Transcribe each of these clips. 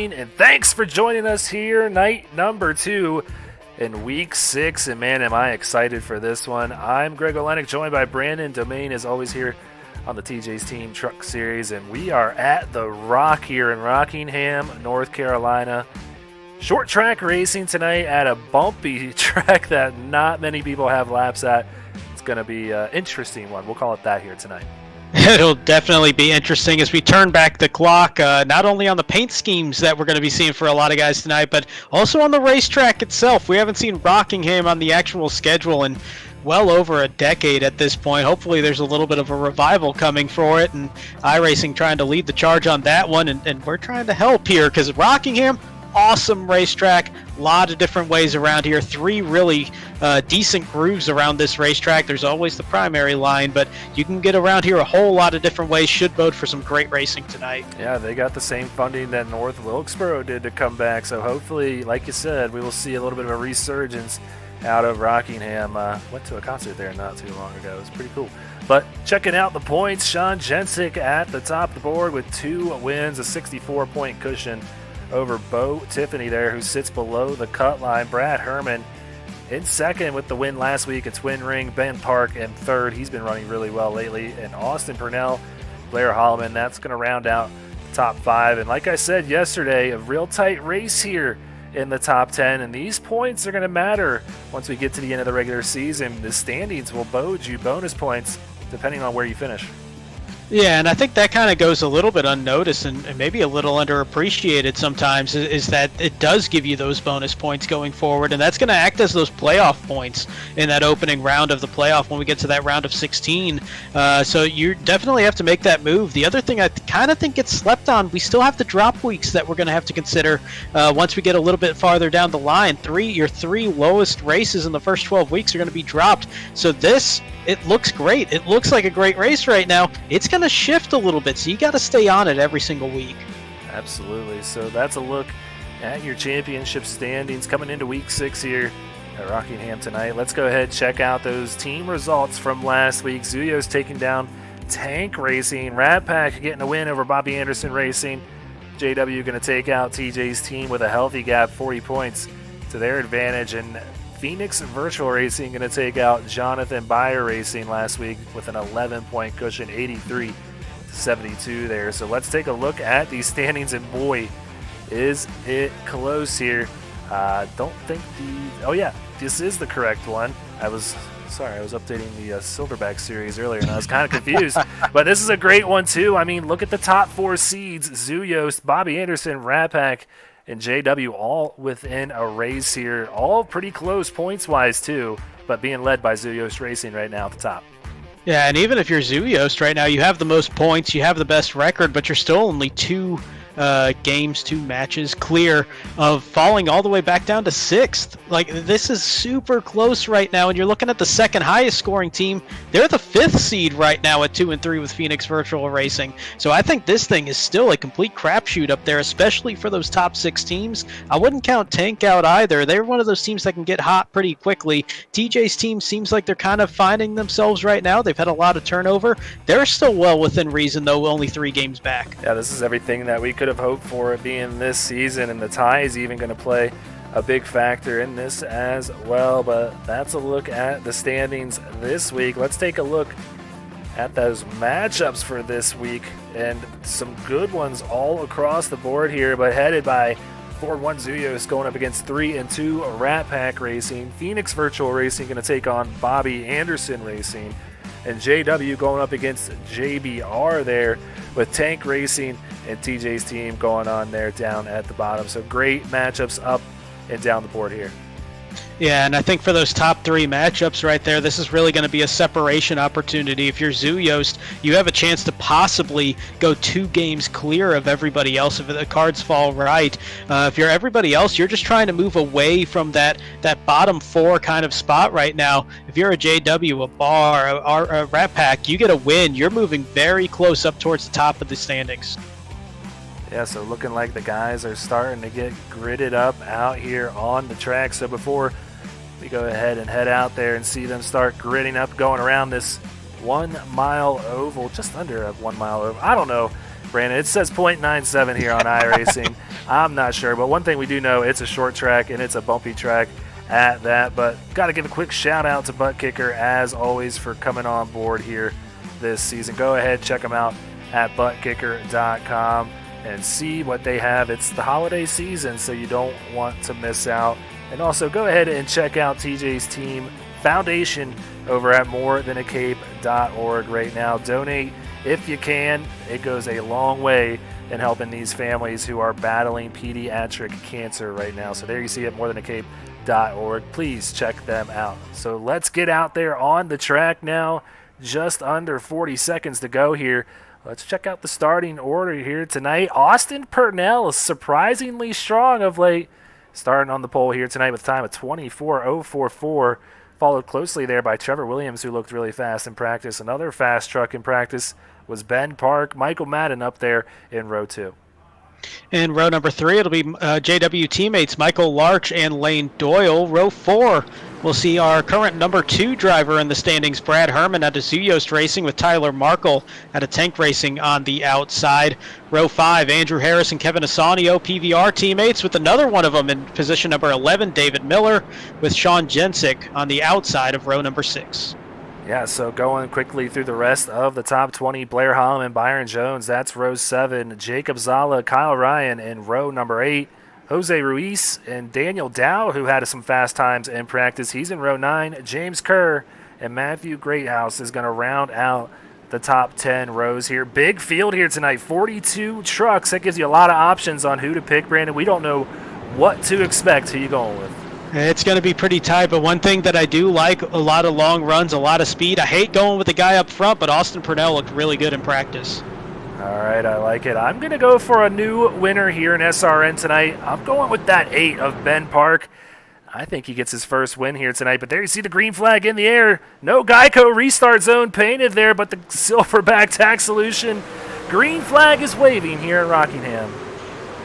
morning, and thanks for joining us here, night number 2 in week 6. And man, am I excited for this one. I'm Greg Olenek, joined by Brandon Domain, as always, here on the TJ's Team Truck Series, and we are at the Rock here in Rockingham, North Carolina. Short track racing tonight at a bumpy track that not many people have laps at. It's going to be an interesting one. We'll call it that here tonight. It'll definitely be interesting as we turn back the clock, not only on the paint schemes that we're going to be seeing for a lot of guys tonight, but also on the racetrack itself. We haven't seen Rockingham on the actual schedule in well over a decade at this point. Hopefully there's a little bit of a revival coming for it, and iRacing trying to lead the charge on that one, and we're trying to help here because Rockingham, awesome racetrack, a lot of different ways around here, 3 really decent grooves around this racetrack. There's always the primary line, but you can get around here a whole lot of different ways. Should bode for some great racing tonight. Yeah, they got the same funding that North Wilkesboro did to come back, so hopefully, like you said, we will see a little bit of a resurgence out of Rockingham. Went to a concert there not too long ago. It was pretty cool. But checking out the points, Sean Jensick at the top of the board with 2 wins, a 64-point cushion over Bo Tiffany there, who sits below the cut line. Brad Herman in second with the win last week at Twin Ring. Ben Park in third. He's been running really well lately. And Austin Purnell, Blair Holloman, that's going to round out the top 5. And like I said yesterday, a real tight race here in the top 10. And these points are going to matter once we get to the end of the regular season. The standings will bode you bonus points depending on where you finish. Yeah, and I think that kind of goes a little bit unnoticed and maybe a little underappreciated sometimes is that it does give you those bonus points going forward, and that's going to act as those playoff points in that opening round of the playoff when we get to that round of 16. So you definitely have to make that move. The other thing I kind of think gets slept on, we still have the drop weeks that we're going to have to consider once we get a little bit farther down the line. Your 3 lowest races in the first 12 weeks are going to be dropped. So it looks great. It looks like a great race right now. It's going to shift a little bit, so you got to stay on it every single week. Absolutely. So that's a look at your championship standings coming into week 6 here at Rockingham tonight. Let's go ahead and check out those team results from last week. Zuyo's taking down Tank Racing. Rat Pack getting a win over Bobby Anderson Racing. JW going to take out TJ's team with a healthy gap, 40 points to their advantage. And Phoenix Virtual Racing going to take out Jonathan Byer Racing last week with an 11-point cushion, 83-72 there. So let's take a look at these standings, and boy, is it close here. Don't think oh yeah, this is the correct one. I was updating the Silverback series earlier, and I was kind of confused. But this is a great one, too. I mean, look at the top 4 seeds. Zuyos, Bobby Anderson, Rat Pack, and JW all within a race here. All pretty close points-wise, too, but being led by Zuyos Racing right now at the top. Yeah, and even if you're Zuyos right now, you have the most points, you have the best record, but you're still only 2 matches clear of falling all the way back down to 6th. Like, this is super close right now, and you're looking at the second highest scoring team. They're the 5th seed right now at 2-3 with Phoenix Virtual Racing. So I think this thing is still a complete crapshoot up there, especially for those top 6 teams. I wouldn't count Tank out either. They're one of those teams that can get hot pretty quickly. TJ's team seems like they're kind of finding themselves right now. They've had a lot of turnover. They're still well within reason, though, only 3 games back. Yeah, this is everything that we could have hoped for it being this season, and the tie is even going to play a big factor in this as well. But that's a look at the standings this week. Let's take a look at those matchups for this week, and some good ones all across the board here, but headed by 4-1 Zuyos going up against 3-2 Rat Pack Racing. Phoenix Virtual Racing going to take on Bobby Anderson Racing, and JW going up against JBR there, with Tank Racing and TJ's team going on there down at the bottom. So great matchups up and down the board here. Yeah, and I think for those top 3 matchups right there, this is really going to be a separation opportunity. If you're Zuyos, you have a chance to possibly go 2 games clear of everybody else if the cards fall right. If you're everybody else, you're just trying to move away from that bottom 4 kind of spot right now. If you're a JW, a Bar, a Rat Pack, you get a win. You're moving very close up towards the top of the standings. Yeah, so looking like the guys are starting to get gridded up out here on the track. So before we go ahead and head out there and see them start gridding up, going around this 1 mile oval, just under a 1 mile oval. I don't know, Brandon. It says .97 here on iRacing. I'm not sure, but one thing we do know, it's a short track and it's a bumpy track at that. But got to give a quick shout out to Butt Kicker, as always, for coming on board here this season. Go ahead, check them out at buttkicker.com and see what they have. It's the holiday season, so you don't want to miss out. And also go ahead and check out TJ's team foundation over at morethanacape.org right now. Donate if you can. It goes a long way in helping these families who are battling pediatric cancer right now. So there you see it, morethanacape.org. Please check them out. So let's get out there on the track now. Just under 40 seconds to go here. Let's check out the starting order here tonight. Austin Purnell is surprisingly strong of late, starting on the pole here tonight with a time of 24:044, followed closely there by Trevor Williams, who looked really fast in practice. Another fast truck in practice was Ben Park. Michael Madden up there in row 2. In row number 3, it'll be JW teammates Michael Larch and Lane Doyle. Row 4, we'll see our current number 2 driver in the standings, Brad Herman, out of Zuyost Racing, with Tyler Markle out of Tank Racing on the outside. Row 5, Andrew Harris and Kevin Asanio, PVR teammates, with another one of them in position number 11, David Miller, with Sean Jensick on the outside of row number 6. Yeah, so going quickly through the rest of the top 20, Blair Holloman, Byron Jones, that's row 7. Jacob Zala, Kyle Ryan in row number 8. Jose Ruiz and Daniel Dow, who had some fast times in practice, he's in row 9. James Kerr and Matthew Greathouse is going to round out the top 10 rows here. Big field here tonight, 42 trucks. That gives you a lot of options on who to pick, Brandon. We don't know what to expect. Who you going with? It's going to be pretty tight, but one thing that I do like, a lot of long runs, a lot of speed. I hate going with the guy up front, but Austin Purnell looked really good in practice. All right, I like it. I'm going to go for a new winner here in SRN tonight. I'm going with that 8 of Ben Park. I think he gets his first win here tonight, but there you see the green flag in the air. No Geico restart zone painted there, but the Silverback tax solution. Green flag is waving here at Rockingham.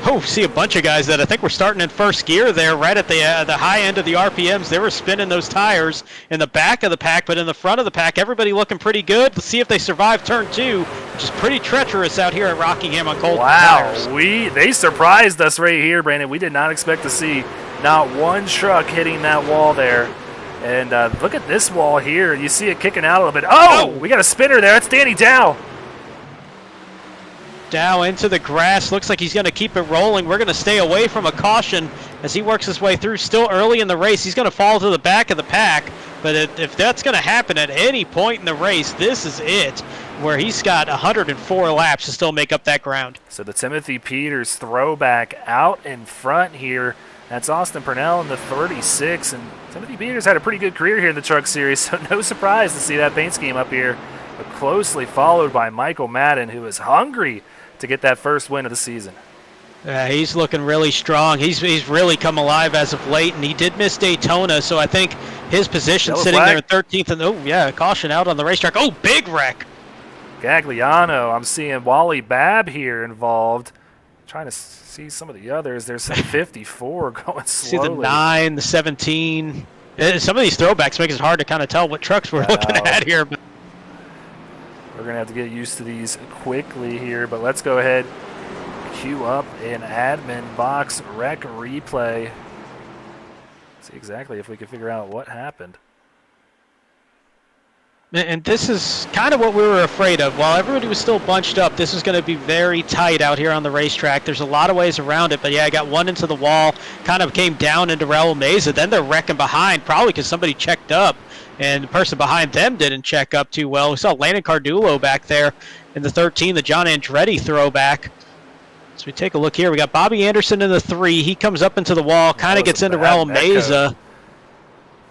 Oh, see a bunch of guys that I think were starting in first gear there, right at the high end of the RPMs. They were spinning those tires in the back of the pack, but in the front of the pack, everybody looking pretty good. Let's see if they survive turn 2, which is pretty treacherous out here at Rockingham on cold tires. Wow, they surprised us right here, Brandon. We did not expect to see not one truck hitting that wall there. And look at this wall here. You see it kicking out a little bit. Oh, we got a spinner there. That's Danny Dow. Dow into the grass. Looks like he's going to keep it rolling. We're going to stay away from a caution as he works his way through. Still early in the race. He's going to fall to the back of the pack. But if that's going to happen at any point in the race, this is it, where he's got 104 laps to still make up that ground. So the Timothy Peters throwback out in front here. That's Austin Purnell in the 36. And Timothy Peters had a pretty good career here in the Truck Series, so no surprise to see that paint scheme up here. But closely followed by Michael Madden, who is hungry to get that first win of the season. He's looking really strong. He's really come alive as of late, and he did miss Daytona, so I think his position sitting there in 13th. And caution out on the racetrack. Oh, big wreck. Gagliano. I'm seeing Wally Babb here involved. Trying to see some of the others. There's some 54 going slowly. See the 9, the 17. Some of these throwbacks make it hard to kind of tell what trucks we're looking at here. We're going to have to get used to these quickly here, but let's go ahead, queue up an admin box wreck replay. See exactly if we can figure out what happened. And this is kind of what we were afraid of. While everybody was still bunched up, this is going to be very tight out here on the racetrack. There's a lot of ways around it, but yeah, I got one into the wall, kind of came down into Raul Meza. Then they're wrecking behind, probably because somebody checked up, and the person behind them didn't check up too well. We saw Landon Cardulo back there in the 13, the John Andretti throwback. So we take a look here. We got Bobby Anderson in the 3. He comes up into the wall, kind of gets into Raul Meza.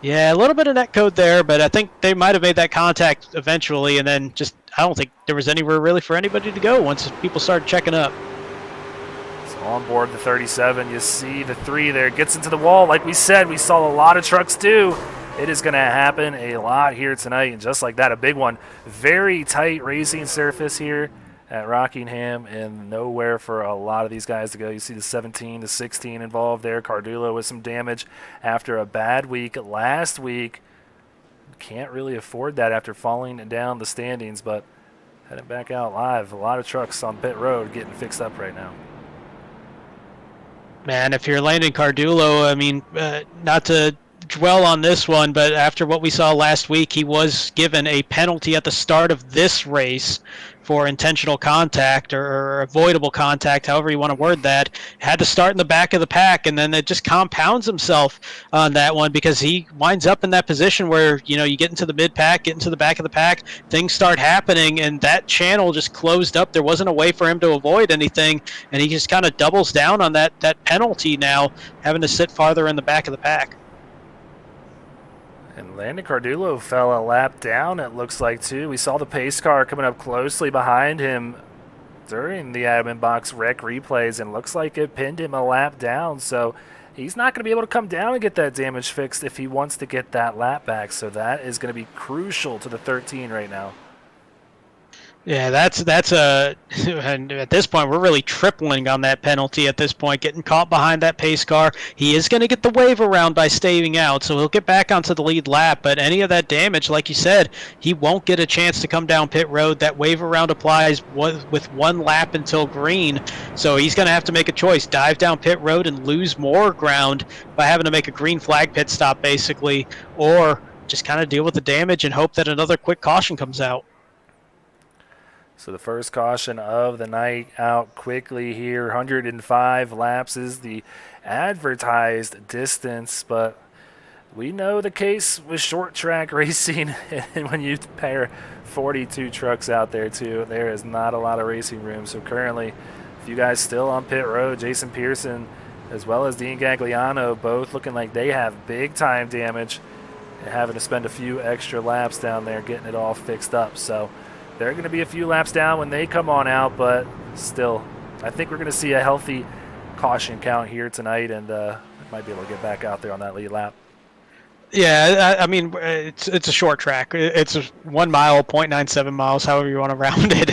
Yeah, a little bit of net code there, but I think they might have made that contact eventually, and then just I don't think there was anywhere really for anybody to go once people started checking up. So on board the 37, you see the 3 there, gets into the wall. Like we said, we saw a lot of trucks do. It is going to happen a lot here tonight, and just like that, a big one. Very tight racing surface here at Rockingham, and nowhere for a lot of these guys to go. You see the 17, the 16 involved there. Cardulo with some damage after a bad week last week. Can't really afford that after falling down the standings, but heading back out live. A lot of trucks on pit road getting fixed up right now. Man, if you're Landon Cardulo, I mean, not to dwell on this one, but after what we saw last week, he was given a penalty at the start of this race for intentional contact or avoidable contact, however you want to word that. Had to start in the back of the pack, and then it just compounds himself on that one because he winds up in that position where, you get into the mid-pack, get into the back of the pack, things start happening, and that channel just closed up. There wasn't a way for him to avoid anything, and he just kind of doubles down on that penalty now, having to sit farther in the back of the pack. And Landon Cardulo fell a lap down, it looks like, too. We saw the pace car coming up closely behind him during the admin box rec replays, and looks like it pinned him a lap down. So he's not going to be able to come down and get that damage fixed if he wants to get that lap back. So that is going to be crucial to the 13 right now. Yeah, that's and at this point we're really tripling on that penalty at this point, getting caught behind that pace car. He is going to get the wave around by staying out, so he'll get back onto the lead lap, but any of that damage, like you said, he won't get a chance to come down pit road. That wave around applies with one lap until green, so he's going to have to make a choice, dive down pit road and lose more ground by having to make a green flag pit stop basically, or just kind of deal with the damage and hope that another quick caution comes out. So the first caution of the night out quickly here. 105 laps is the advertised distance, but we know the case with short track racing, and when you pair 42 trucks out there too, there is not a lot of racing room. So currently, if you guys still on pit road, Jason Pearson as well as Dean Gagliano both looking like they have big time damage and having to spend a few extra laps down there getting it all fixed up. So they're going to be a few laps down when they come on out, but still, I think we're going to see a healthy caution count here tonight, and might be able to get back out there on that lead lap. Yeah, I mean, it's a short track. It's 1 mile, 0.97 miles, however you want to round it.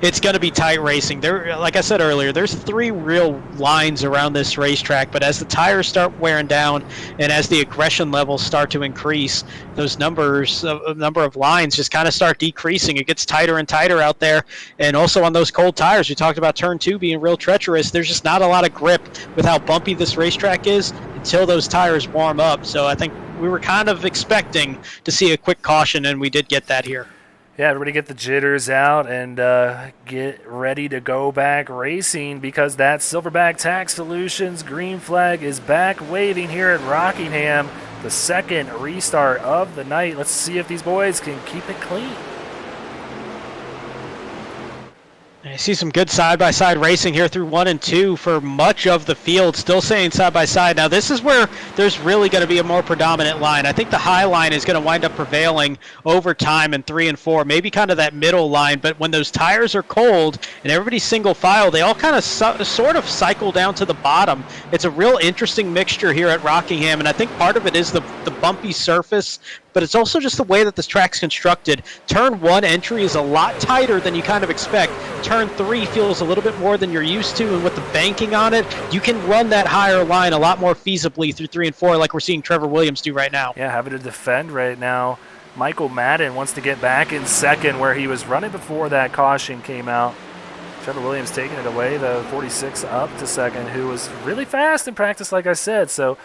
It's going to be tight racing. There, like I said earlier, there's 3 real lines around this racetrack, but as the tires start wearing down and as the aggression levels start to increase, those number of lines just kind of start decreasing. It gets tighter and tighter out there, and also on those cold tires, we talked about turn 2 being real treacherous. There's just not a lot of grip with how bumpy this racetrack is until those tires warm up. So I think we were kind of expecting to see a quick caution, and we did get that here. Yeah, everybody get the jitters out and get ready to go back racing, because that Silverback Tax Solutions green flag is back waving here at Rockingham. The second restart of the night. Let's see if these boys can keep it clean. I see some good side-by-side racing here through 1 and 2 for much of the field, still saying side-by-side. Now, this is where there's really going to be a more predominant line. I think the high line is going to wind up prevailing over time in 3 and 4, maybe kind of that middle line. But when those tires are cold and everybody's single file, they all kind of sort of cycle down to the bottom. It's a real interesting mixture here at Rockingham, and I think part of it is the bumpy surface, but it's also just the way that this track's constructed. Turn 1 entry is a lot tighter than you kind of expect. Turn 3 feels a little bit more than you're used to, and with the banking on it, you can run that higher line a lot more feasibly through 3 and 4 like we're seeing Trevor Williams do right now. Yeah, having to defend right now. Michael Madden wants to get back in second where he was running before that caution came out. Trevor Williams taking it away, the 46 up to second, who was really fast in practice, like I said. So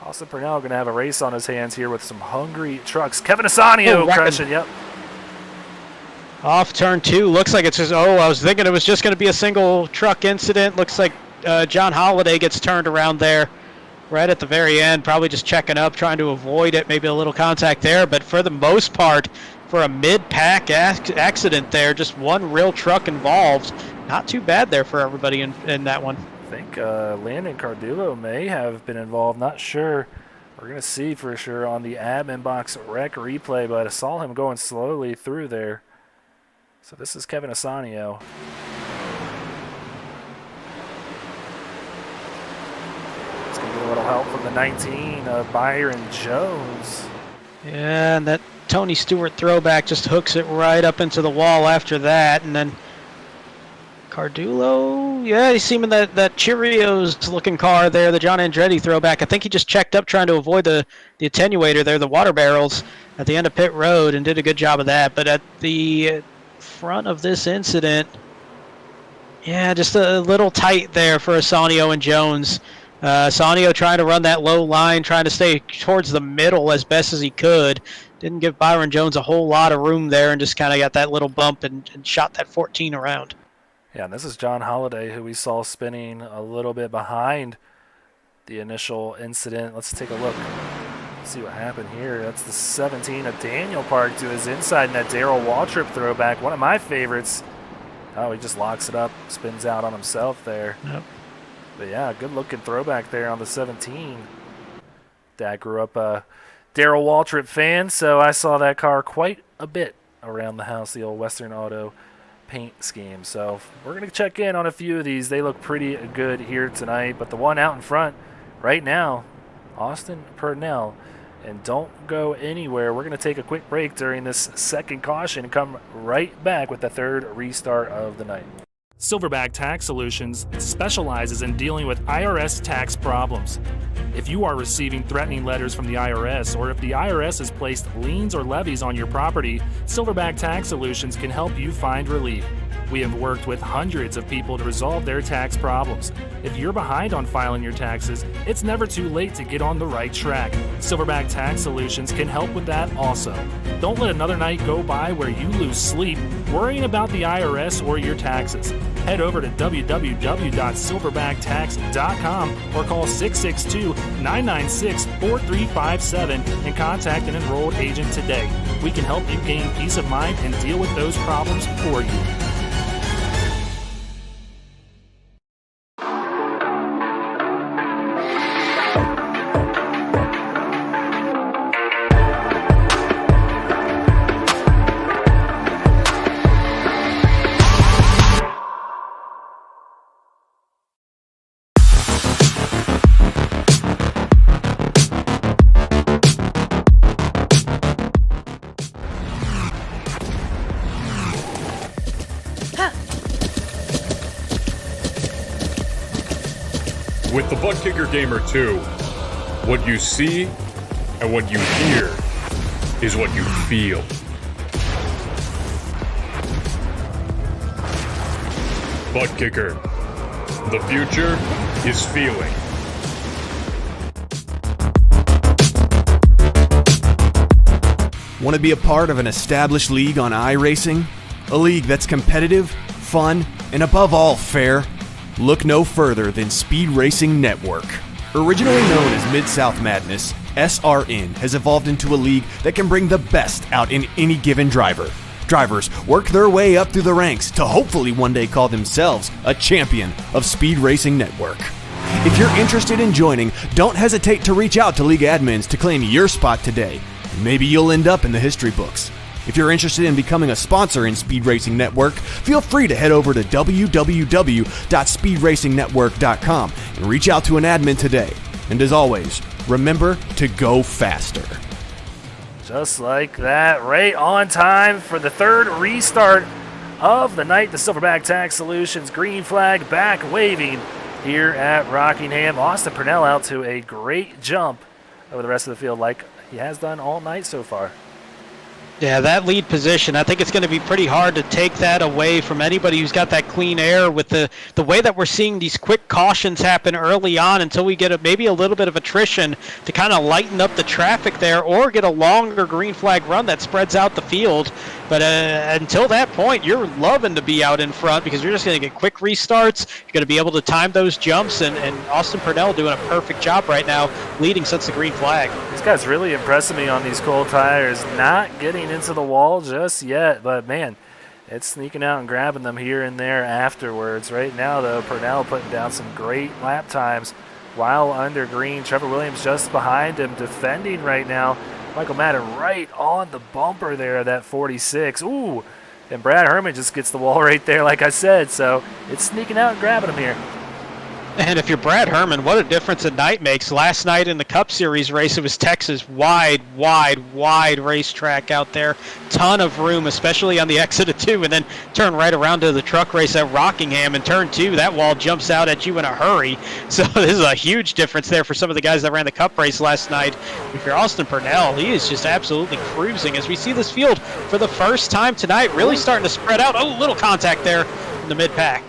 Austin Purnell going to have a race on his hands here with some hungry trucks. Kevin Asanio crashing, yep. Off turn 2, looks like it's just, I was thinking it was just going to be a single truck incident. Looks like John Holliday gets turned around there right at the very end, probably just checking up, trying to avoid it, maybe a little contact there. But for the most part, for a mid-pack accident there, just one real truck involved. Not too bad there for everybody in that one. I think Landon Cardulo may have been involved, not sure. We're going to see for sure on the admin box rec replay, but I saw him going slowly through there. So this is Kevin Asanio. It's going to get a little help from the 19 of Byron Jones. Yeah, and that Tony Stewart throwback just hooks it right up into the wall after that, and then Cardulo, yeah, he's seeming that Cheerios-looking car there, the John Andretti throwback. I think he just checked up trying to avoid the attenuator there, the water barrels at the end of pit road, and did a good job of that. But at the front of this incident, yeah, just a little tight there for Asanio and Jones. Sanio trying to run that low line, trying to stay towards the middle as best as he could. Didn't give Byron Jones a whole lot of room there and just kind of got that little bump and shot that 14 around. Yeah, and this is John Holliday, who we saw spinning a little bit behind the initial incident. Let's take a look. See what happened here. That's the 17 of Daniel Park to his inside net. Darrell Waltrip throwback, one of my favorites. Oh, he just locks it up, spins out on himself there. Yep. But yeah, good looking throwback there on the 17. Dad grew up a Darrell Waltrip fan, so I saw that car quite a bit around the house, the old Western Auto paint scheme. So we're going to check in on a few of these. They look pretty good here tonight, but the one out in front right now, Austin Purnell. And don't go anywhere. We're going to take a quick break during this second caution and come right back with the third restart of the night. Silverback Tax Solutions specializes in dealing with IRS tax problems. If you are receiving threatening letters from the IRS, or if the IRS has placed liens or levies on your property, Silverback Tax Solutions can help you find relief. We have worked with hundreds of people to resolve their tax problems. If you're behind on filing your taxes, it's never too late to get on the right track. Silverback Tax Solutions can help with that also. Don't let another night go by where you lose sleep worrying about the IRS or your taxes. Head over to www.silverbacttax.com or call 662-996-4357 and contact an enrolled agent today. We can help you gain peace of mind and deal with those problems for you. With the Butt Kicker Gamer 2, what you see and what you hear is what you feel. Butt Kicker. The future is feeling. Want to be a part of an established league on iRacing? A league that's competitive, fun, and above all fair? Look no further than Speed Racing Network. Originally known as Mid-South Madness, SRN has evolved into a league that can bring the best out in any given driver. Drivers work their way up through the ranks to hopefully one day call themselves a champion of Speed Racing Network. If you're interested in joining, don't hesitate to reach out to league admins to claim your spot today. Maybe you'll end up in the history books. If you're interested in becoming a sponsor in Speed Racing Network, feel free to head over to www.speedracingnetwork.com and reach out to an admin today. And as always, remember to go faster. Just like that, right on time for the third restart of the night. The Silverback Tax Solutions green flag back waving here at Rockingham. Austin Purnell out to a great jump over the rest of the field like he has done all night so far. Yeah, that lead position, I think it's going to be pretty hard to take that away from anybody who's got that clean air with the way that we're seeing these quick cautions happen early on until we get maybe a little bit of attrition to kind of lighten up the traffic there or get a longer green flag run that spreads out the field. But until that point, you're loving to be out in front because you're just going to get quick restarts. You're going to be able to time those jumps, and Austin Purnell doing a perfect job right now leading since the green flag. This guy's really impressing me on these cold tires, not getting into the wall just yet, but man, it's sneaking out and grabbing them here and there afterwards. Right now, though, Purnell putting down some great lap times while under green. Trevor Williams just behind him, defending right now. Michael Madden right on the bumper there, that 46. Ooh, and Brad Herman just gets the wall right there, like I said, so it's sneaking out and grabbing him here. And if you're Brad Herman, what a difference a night makes. Last night in the Cup Series race, it was Texas wide racetrack out there. Ton of room, especially on the exit of 2, and then turn right around to the truck race at Rockingham. And turn 2, that wall jumps out at you in a hurry. So this is a huge difference there for some of the guys that ran the Cup race last night. If you're Austin Purnell, he is just absolutely cruising as we see this field for the first time tonight really starting to spread out. Oh, little contact there in the mid-pack.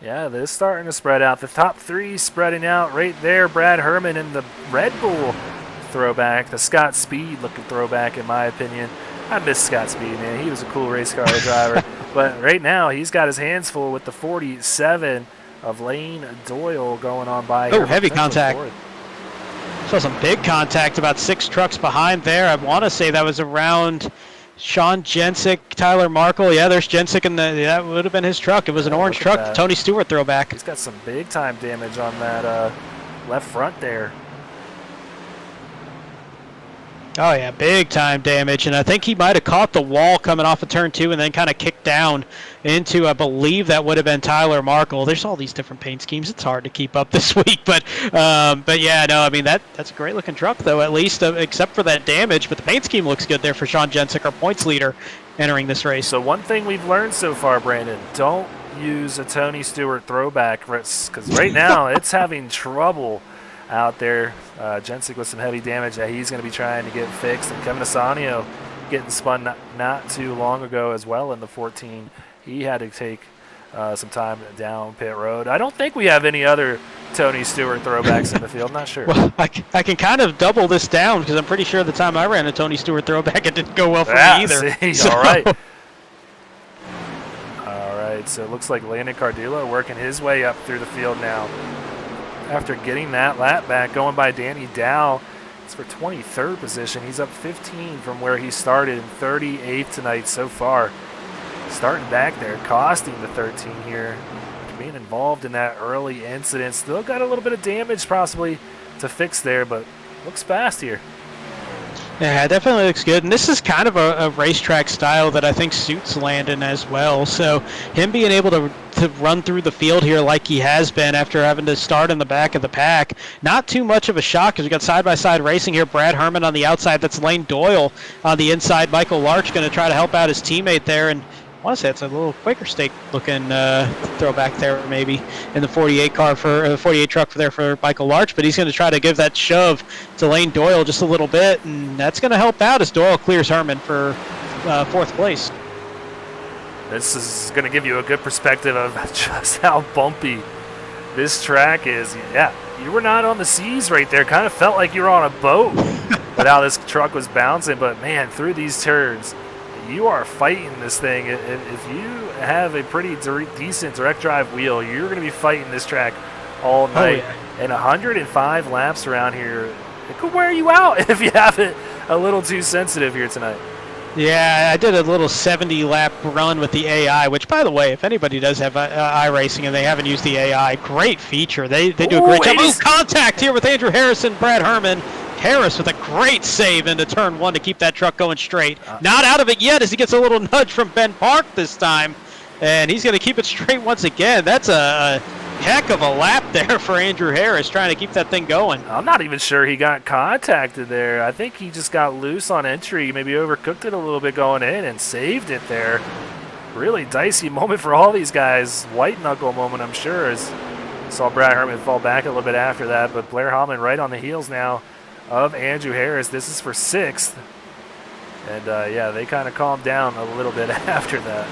Yeah, they're starting to spread out. The top three spreading out right there. Brad Herman in the Red Bull throwback, the Scott Speed looking throwback in my opinion. I miss Scott Speed, man. He was a cool race car driver. But right now he's got his hands full with the 47 of Lane Doyle going on by. Oh, heavy contact. Saw some big contact, about 6 trucks behind there. I want to say that was around Sean Jensick, Tyler Markle. Yeah, there's Jensick, and that would have been his truck. It was an orange truck, the Tony Stewart throwback. He's got some big-time damage on that left front there. Oh, yeah, big-time damage, and I think he might have caught the wall coming off of turn 2 and then kind of kicked down into, I believe that would have been Tyler Markle. There's all these different paint schemes. It's hard to keep up this week, but yeah, no, I mean, that's a great-looking truck, though, at least, except for that damage, but the paint scheme looks good there for Sean Jensick, our points leader, entering this race. So one thing we've learned so far, Brandon, don't use a Tony Stewart throwback, because right now it's having trouble out there. Jensick with some heavy damage that he's going to be trying to get fixed. And Kevin Asanio getting spun not too long ago as well in the 14. He had to take some time down pit road. I don't think we have any other Tony Stewart throwbacks in the field. Not sure. Well, I can kind of double this down because I'm pretty sure the time I ran a Tony Stewart throwback, it didn't go well for me either. See, so. All right. All right, so it looks like Landon Cardillo working his way up through the field now. After getting that lap back, going by Danny Dow. It's for 23rd position. He's up 15 from where he started, in 38th tonight so far. Starting back there, costing the 13 here. Being involved in that early incident. Still got a little bit of damage possibly to fix there, but looks fast here. Yeah, it definitely looks good. And this is kind of a racetrack style that I think suits Landon as well. So him being able to run through the field here like he has been after having to start in the back of the pack, not too much of a shock because we got side-by-side racing here. Brad Herman on the outside. That's Lane Doyle on the inside. Michael Larch going to try to help out his teammate there. And I want to say it's a little Quaker State looking throwback there maybe in the 48 car for the 48 truck for Michael Larch, but he's going to try to give that shove to Lane Doyle just a little bit, and that's going to help out as Doyle clears Herman for 4th place. This is going to give you a good perspective of just how bumpy this track is. Yeah, you were not on the seas right there. Kind of felt like you were on a boat with how this truck was bouncing, but man, through these turns, you are fighting this thing. If you have a pretty decent direct drive wheel, you're going to be fighting this track all night. Oh, yeah. And 105 laps around here, it could wear you out if you have it a little too sensitive here tonight. Yeah, I did a little 70-lap run with the AI, which, by the way, if anybody does have iRacing and they haven't used the AI, great feature. They do a great job. Oh, contact here with Andrew Harrison, Brad Herman. Harris with a great save into turn 1 to keep that truck going straight. Not out of it yet as he gets a little nudge from Ben Park this time. And he's going to keep it straight once again. That's a heck of a lap there for Andrew Harris trying to keep that thing going. I'm not even sure he got contacted there. I think he just got loose on entry, maybe overcooked it a little bit going in and saved it there. Really dicey moment for all these guys. White knuckle moment, I'm sure, as saw Brad Herman fall back a little bit after that. But Blair Hallman right on the heels now of Andrew Harris. This is for 6th. And, yeah, they kind of calmed down a little bit after that.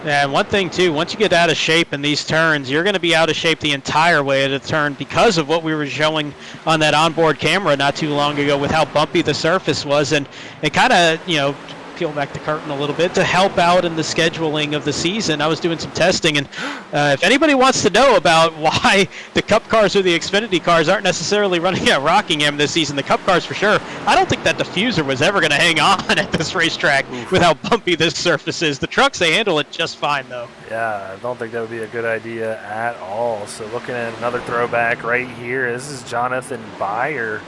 Yeah, and one thing, too, once you get out of shape in these turns, you're going to be out of shape the entire way of the turn because of what we were showing on that onboard camera not too long ago with how bumpy the surface was. And it kind of, you know, peel back the curtain a little bit to help out in the scheduling of the season. I was doing some testing, and if anybody wants to know about why the Cup cars or the Xfinity cars aren't necessarily running at Rockingham this season, the Cup cars for sure, I don't think that diffuser was ever going to hang on at this racetrack with how bumpy this surface is. The trucks, they handle it just fine, though. Yeah, I don't think that would be a good idea at all. So looking at another throwback right here, this is Jonathan Byer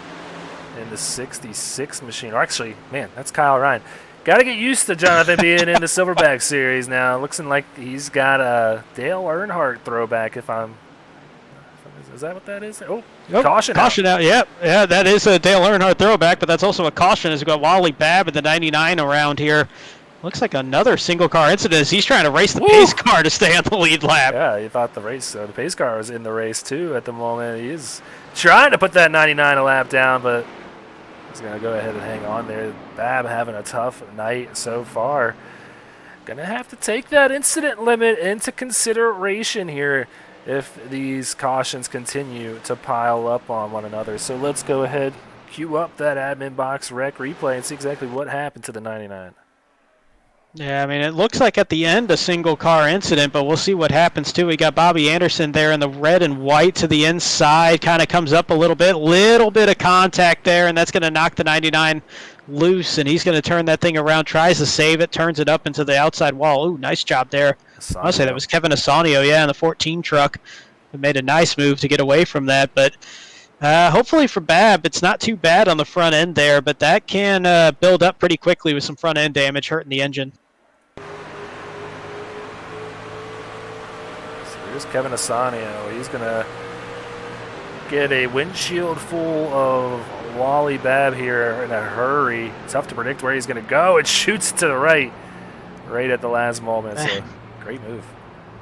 in the 66 machine. Or actually, man, that's Kyle Ryan. Got to get used to Jonathan being in the Silverback series now. Looks like he's got a Dale Earnhardt throwback. Is that what that is? Oh, caution out. Yeah, that is a Dale Earnhardt throwback, but that's also a caution as we got Wally Babb at the 99 around here. Looks like another single car incident as he's trying to race the pace car to stay on the lead lap. Yeah, you thought the pace car was in the race too at the moment. He is trying to put that 99 a lap down, but he's going to go ahead and hang on there. Babb having a tough night so far. Going to have to take that incident limit into consideration here if these cautions continue to pile up on one another. So let's go ahead, queue up that admin box rec replay and see exactly what happened to the 99. Yeah, I mean, it looks like at the end a single car incident, but we'll see what happens too. We got Bobby Anderson there in the red and white to the inside, kind of comes up a little bit of contact there, and that's going to knock the 99 loose, and he's going to turn that thing around, tries to save it, turns it up into the outside wall. Ooh, nice job there. I'll say that was Kevin Asanio, yeah, in the 14 truck. He made a nice move to get away from that, but hopefully for Bab, it's not too bad on the front end there, but that can build up pretty quickly with some front end damage, hurting the engine. Here's Kevin Asanio. He's going to get a windshield full of Wally Babb here in a hurry. Tough to predict where he's going to go. It shoots to the right at the last moment. So great move.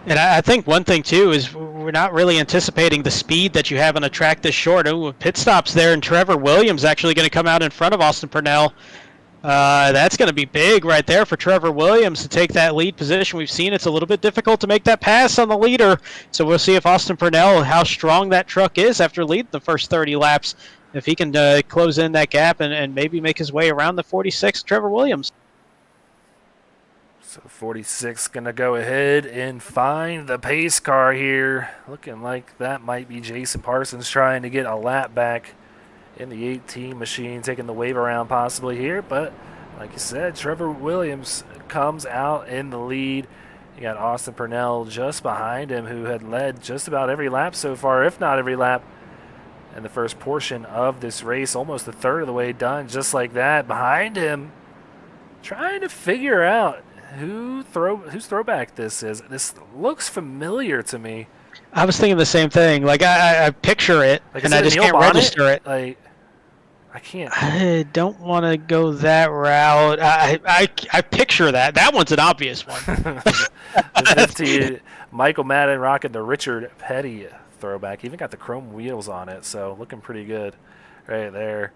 And I think one thing, too, is we're not really anticipating the speed that you have on a track this short. Ooh, pit stops there, and Trevor Williams actually going to come out in front of Austin Purnell. That's going to be big right there for Trevor Williams to take that lead position. We've seen it's a little bit difficult to make that pass on the leader, so we'll see if Austin Purnell, how strong that truck is after leading the first 30 laps, if he can close in that gap and maybe make his way around the 46, Trevor Williams. So 46 going to go ahead and find the pace car here. Looking like that might be Jason Parsons trying to get a lap back in the 18 machine, taking the wave around possibly here. But like you said, Trevor Williams comes out in the lead. You got Austin Purnell just behind him, who had led just about every lap so far, if not every lap in the first portion of this race. Almost a third of the way done, just like that. Behind him, trying to figure out whose throwback this is. This looks familiar to me. I was thinking the same thing. Like I picture it, like, and I just can't register it. Like, I can't. I don't want to go that route. I picture that. That one's an obvious one. The 15, Michael Madden rocking the Richard Petty throwback. Even got the chrome wheels on it, so looking pretty good right there.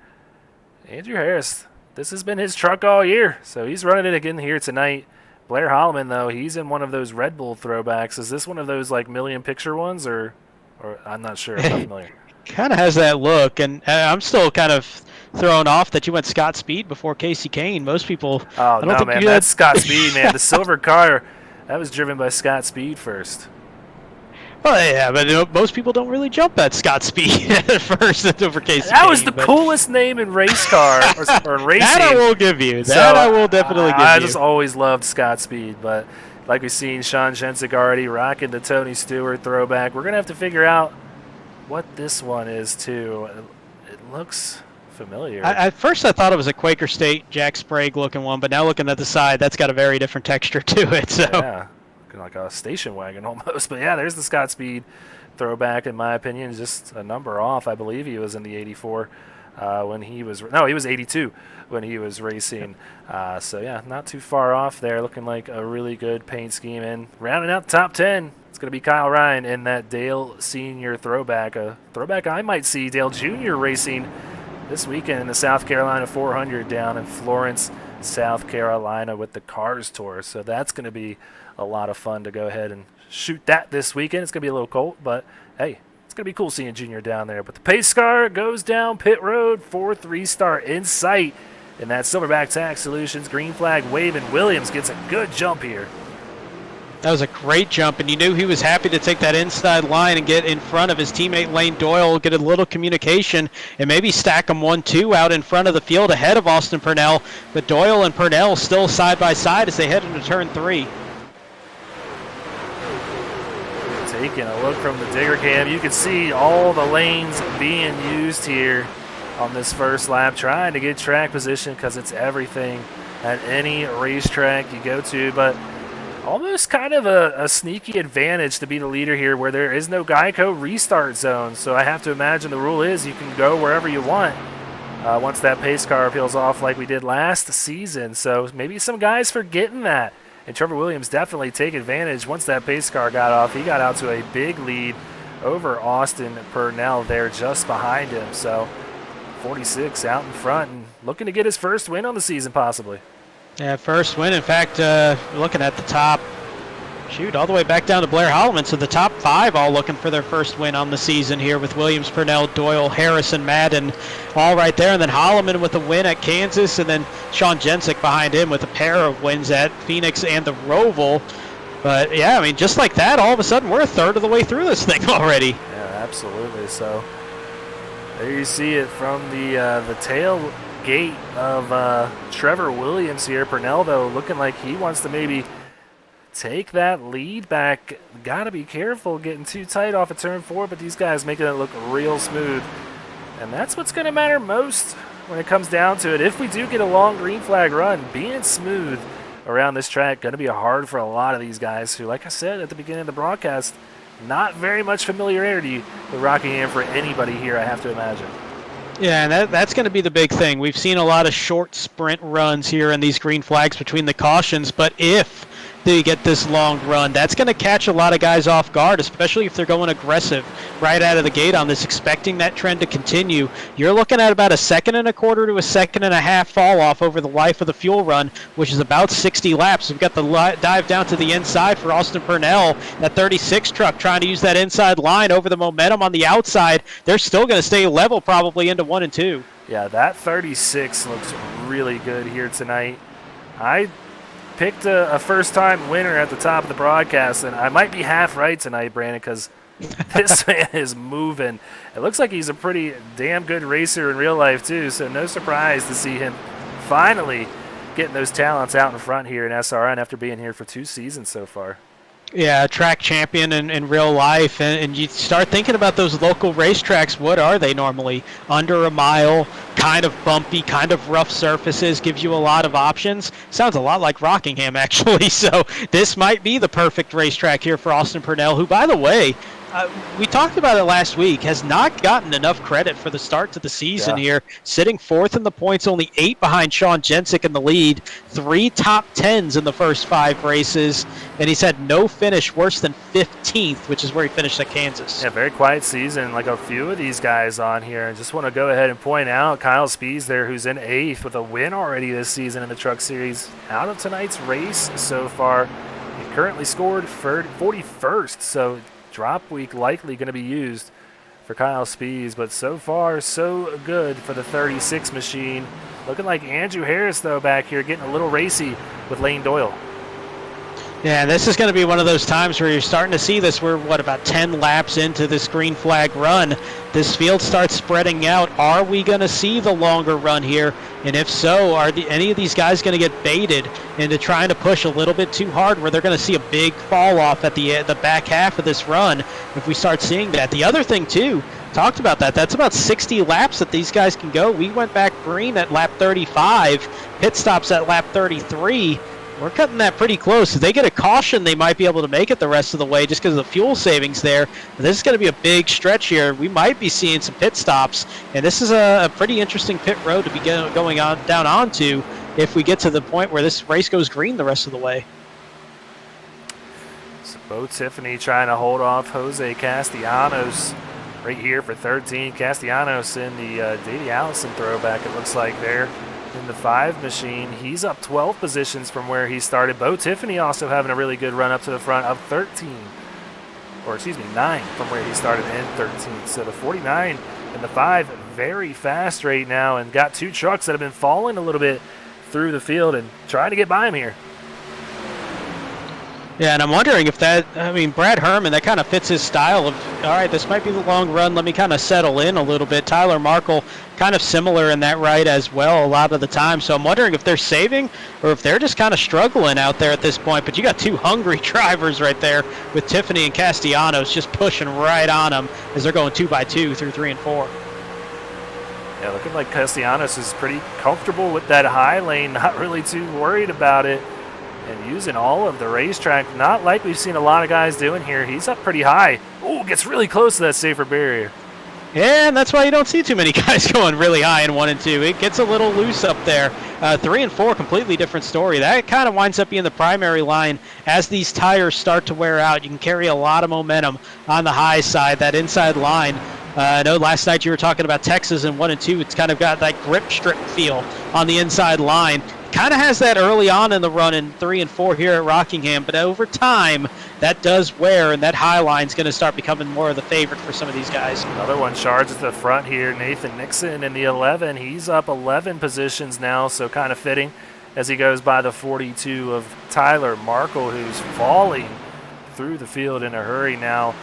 Andrew Harris, this has been his truck all year, so he's running it again here tonight. Blair Holloman, though, he's in one of those Red Bull throwbacks. Is this one of those like million picture ones, or I'm not sure. I'm not familiar. Kind of has that look, and I'm still kind of thrown off that you went Scott Speed before Casey Kane. Most people. Oh no, man, that's Scott Speed, man. The silver car that was driven by Scott Speed first. Well, yeah, but most people don't really jump at Scott Speed at first over Casey That Kane, was the coolest name in race car or in racing. That I will give you. That I will definitely give you. I just always loved Scott Speed, but like we've seen Sean Jensic already rocking the Tony Stewart throwback. We're going to have to figure out what this one is, too. It looks familiar. At first I thought it was a Quaker State Jack Sprague looking one, but now looking at the side, that's got a very different texture to it. So. Yeah, like a station wagon almost. But yeah, there's the Scott Speed throwback, in my opinion, just a number off. I believe he was in the 84 when he was – no, he was 82 when he was racing. So, yeah, not too far off there. Looking like a really good paint scheme. And rounding out the top 10, it's going to be Kyle Ryan in that Dale Sr. throwback. A throwback I might see Dale Jr. racing this weekend in the South Carolina 400 down in Florence, South Carolina with the Cars Tour. So that's going to be a lot of fun to go ahead and shoot that this weekend. It's going to be a little cold, but hey, it's going to be cool seeing Junior down there. But the pace car goes down pit road, 4-3 start in sight. And that Silverback Tax Solutions green flag waving. Williams gets a good jump here. That was a great jump, and you knew he was happy to take that inside line and get in front of his teammate Lane Doyle, get a little communication, and maybe stack them 1-2 out in front of the field ahead of Austin Purnell. But Doyle and Purnell still side by side as they head into turn 3. Taking a look from the digger cam, you can see all the lanes being used here on this first lap, trying to get track position because it's everything at any racetrack you go to. But almost kind of a sneaky advantage to be the leader here where there is no Geico restart zone. So I have to imagine the rule is you can go wherever you want once that pace car peels off like we did last season. So maybe some guys forgetting that. And Trevor Williams definitely take advantage. Once that pace car got off, he got out to a big lead over Austin Purnell there just behind him. So 46 out in front and looking to get his first win on the season possibly. Yeah, first win. In fact, looking at the top, all the way back down to Blair Holloman. So the top 5 all looking for their first win on the season here with Williams, Purnell, Doyle, Harris, and Madden all right there. And then Holloman with a win at Kansas, and then Sean Jensick behind him with a pair of wins at Phoenix and the Roval. But, yeah, I mean, just like that, all of a sudden we're a third of the way through this thing already. Yeah, absolutely. So there you see it from the tailgate of Trevor Williams here. Purnell, though, looking like he wants to maybe take that lead back. Got to be careful getting too tight off of turn 4, but these guys making it look real smooth. And that's what's going to matter most when it comes down to it. If we do get a long green flag run, being smooth around this track going to be hard for a lot of these guys who, like I said at the beginning of the broadcast, not very much familiarity with Rockingham for anybody here, I have to imagine. Yeah, and that's going to be the big thing. We've seen a lot of short sprint runs here in these green flags between the cautions, but if they get this long run, that's going to catch a lot of guys off guard, especially if they're going aggressive right out of the gate on this, expecting that trend to continue. You're looking at about a 1.25 seconds to a 1.5 seconds fall off over the life of the fuel run, which is about 60 laps. We've got the dive down to the inside for Austin Purnell. That 36 truck trying to use that inside line over the momentum on the outside. They're still going to stay level probably into 1 and 2. Yeah, that 36 looks really good here tonight. I picked a first-time winner at the top of the broadcast, and I might be half right tonight, Brandon, because this man is moving. It looks like he's a pretty damn good racer in real life, too, so no surprise to see him finally getting those talents out in front here in SRN after being here for 2 seasons so far. Yeah, track champion in real life, and you start thinking about those local racetracks. What are they normally? Under a mile, kind of bumpy, kind of rough surfaces, gives you a lot of options. Sounds a lot like Rockingham, actually. So this might be the perfect racetrack here for Austin Purnell, who, by the way, we talked about it last week, has not gotten enough credit for the start to the season here, sitting 4th in the points, only 8 behind Sean Jensick in the lead, 3 top 10s in the first 5 races, and he's had no finish worse than 15th, which is where he finished at Kansas. Yeah, very quiet season, like a few of these guys on here. I just want to go ahead and point out Kyle Spees there, who's in 8th with a win already this season in the Truck Series. Out of tonight's race so far, he currently scored 41st, so drop week likely going to be used for Kyle Spees, but so far so good for the 36 machine. Looking like Andrew Harris, though, back here getting a little racy with Lane Doyle. Yeah, this is going to be one of those times where you're starting to see this. We're, about 10 laps into this green flag run. This field starts spreading out. Are we going to see the longer run here? And if so, are any of these guys going to get baited into trying to push a little bit too hard where they're going to see a big fall off at the back half of this run if we start seeing that? The other thing, too, talked about that's about 60 laps that these guys can go. We went back green at lap 35, pit stops at lap 33. We're cutting that pretty close. If they get a caution, they might be able to make it the rest of the way just because of the fuel savings there. But this is going to be a big stretch here. We might be seeing some pit stops, and this is a pretty interesting pit road to be going on down onto if we get to the point where this race goes green the rest of the way. So Bo Tiffany trying to hold off Jose Castellanos right here for 13. Castellanos in the Davey Allison throwback, it looks like there. In the 5 machine, he's up 12 positions from where he started. Bo Tiffany also having a really good run up to the front of 9 from where he started in 13. So the 49 and the 5 very fast right now, and got 2 trucks that have been falling a little bit through the field and trying to get by him here. Yeah, and I'm wondering if Brad Herman, that kind of fits his style of, all right, this might be the long run, let me kind of settle in a little bit. Tyler Markle, kind of similar in that right as well a lot of the time. So I'm wondering if they're saving or if they're just kind of struggling out there at this point. But you got 2 hungry drivers right there with Tiffany and Castellanos just pushing right on them as they're going 2 by 2 through 3 and 4. Yeah, looking like Castellanos is pretty comfortable with that high lane, not really too worried about it. And using all of the racetrack, not like we've seen a lot of guys doing here. He's up pretty high. Oh, gets really close to that safer barrier. Yeah, and that's why you don't see too many guys going really high in 1 and 2. It gets a little loose up there. 3 and 4, completely different story. That kind of winds up being the primary line. As these tires start to wear out, you can carry a lot of momentum on the high side, that inside line. I know last night you were talking about Texas in 1 and 2. It's kind of got that grip strip feel on the inside line. kind of has that early on in the run in 3 and 4 here at Rockingham, but over time, that does wear, and that high line's going to start becoming more of the favorite for some of these guys. Another one charges to the front here, Nathan Nixon in the 11. He's up 11 positions now, so kind of fitting as he goes by the 42 of Tyler Markle, who's falling through the field in a hurry now.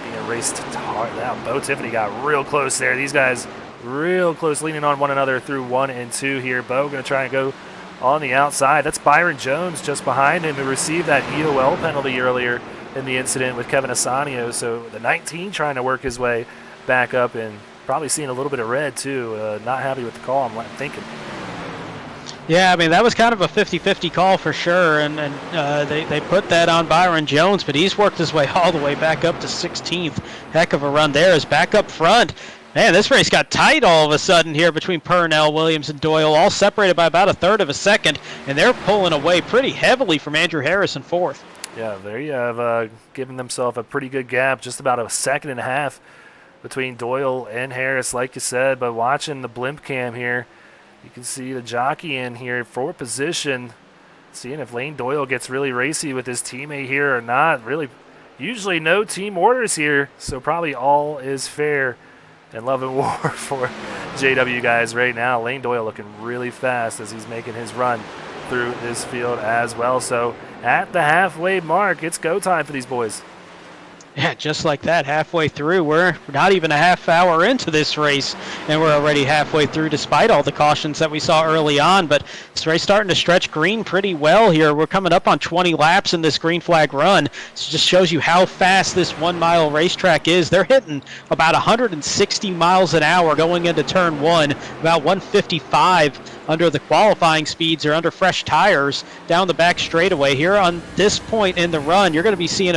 Being raced hard now. Bo Tiffany got real close there. These guys real close, leaning on one another through 1 and 2 here. Bo going to try and go on the outside. That's Byron Jones just behind him, who received that EOL penalty earlier in the incident with Kevin Asanio. So the 19 trying to work his way back up and probably seeing a little bit of red too. Not happy with the call, I'm thinking. Yeah, I mean, that was kind of a 50-50 call for sure, and they put that on Byron Jones, but he's worked his way all the way back up to 16th. Heck of a run there. Is back up front. Man, this race got tight all of a sudden here between Purnell, Williams, and Doyle, all separated by about a third of a second, and they're pulling away pretty heavily from Andrew Harris in 4th. Yeah, there you have given themselves a pretty good gap, just about a second and a half between Doyle and Harris, like you said. But watching the blimp cam here, you can see the jockey in here for position, seeing if Lane Doyle gets really racy with his teammate here or not. Really, usually no team orders here, so probably all is fair and love and war for JW guys right now. Lane Doyle looking really fast as he's making his run through this field as well. So at the halfway mark, it's go time for these boys. Yeah, just like that, halfway through. We're not even a half hour into this race, and we're already halfway through despite all the cautions that we saw early on. But this race starting to stretch green pretty well here. We're coming up on 20 laps in this green flag run. So it just shows you how fast this 1 mile racetrack is. They're hitting about 160 miles an hour going into turn 1, about 155 under the qualifying speeds or under fresh tires down the back straightaway. Here on this point in the run, you're going to be seeing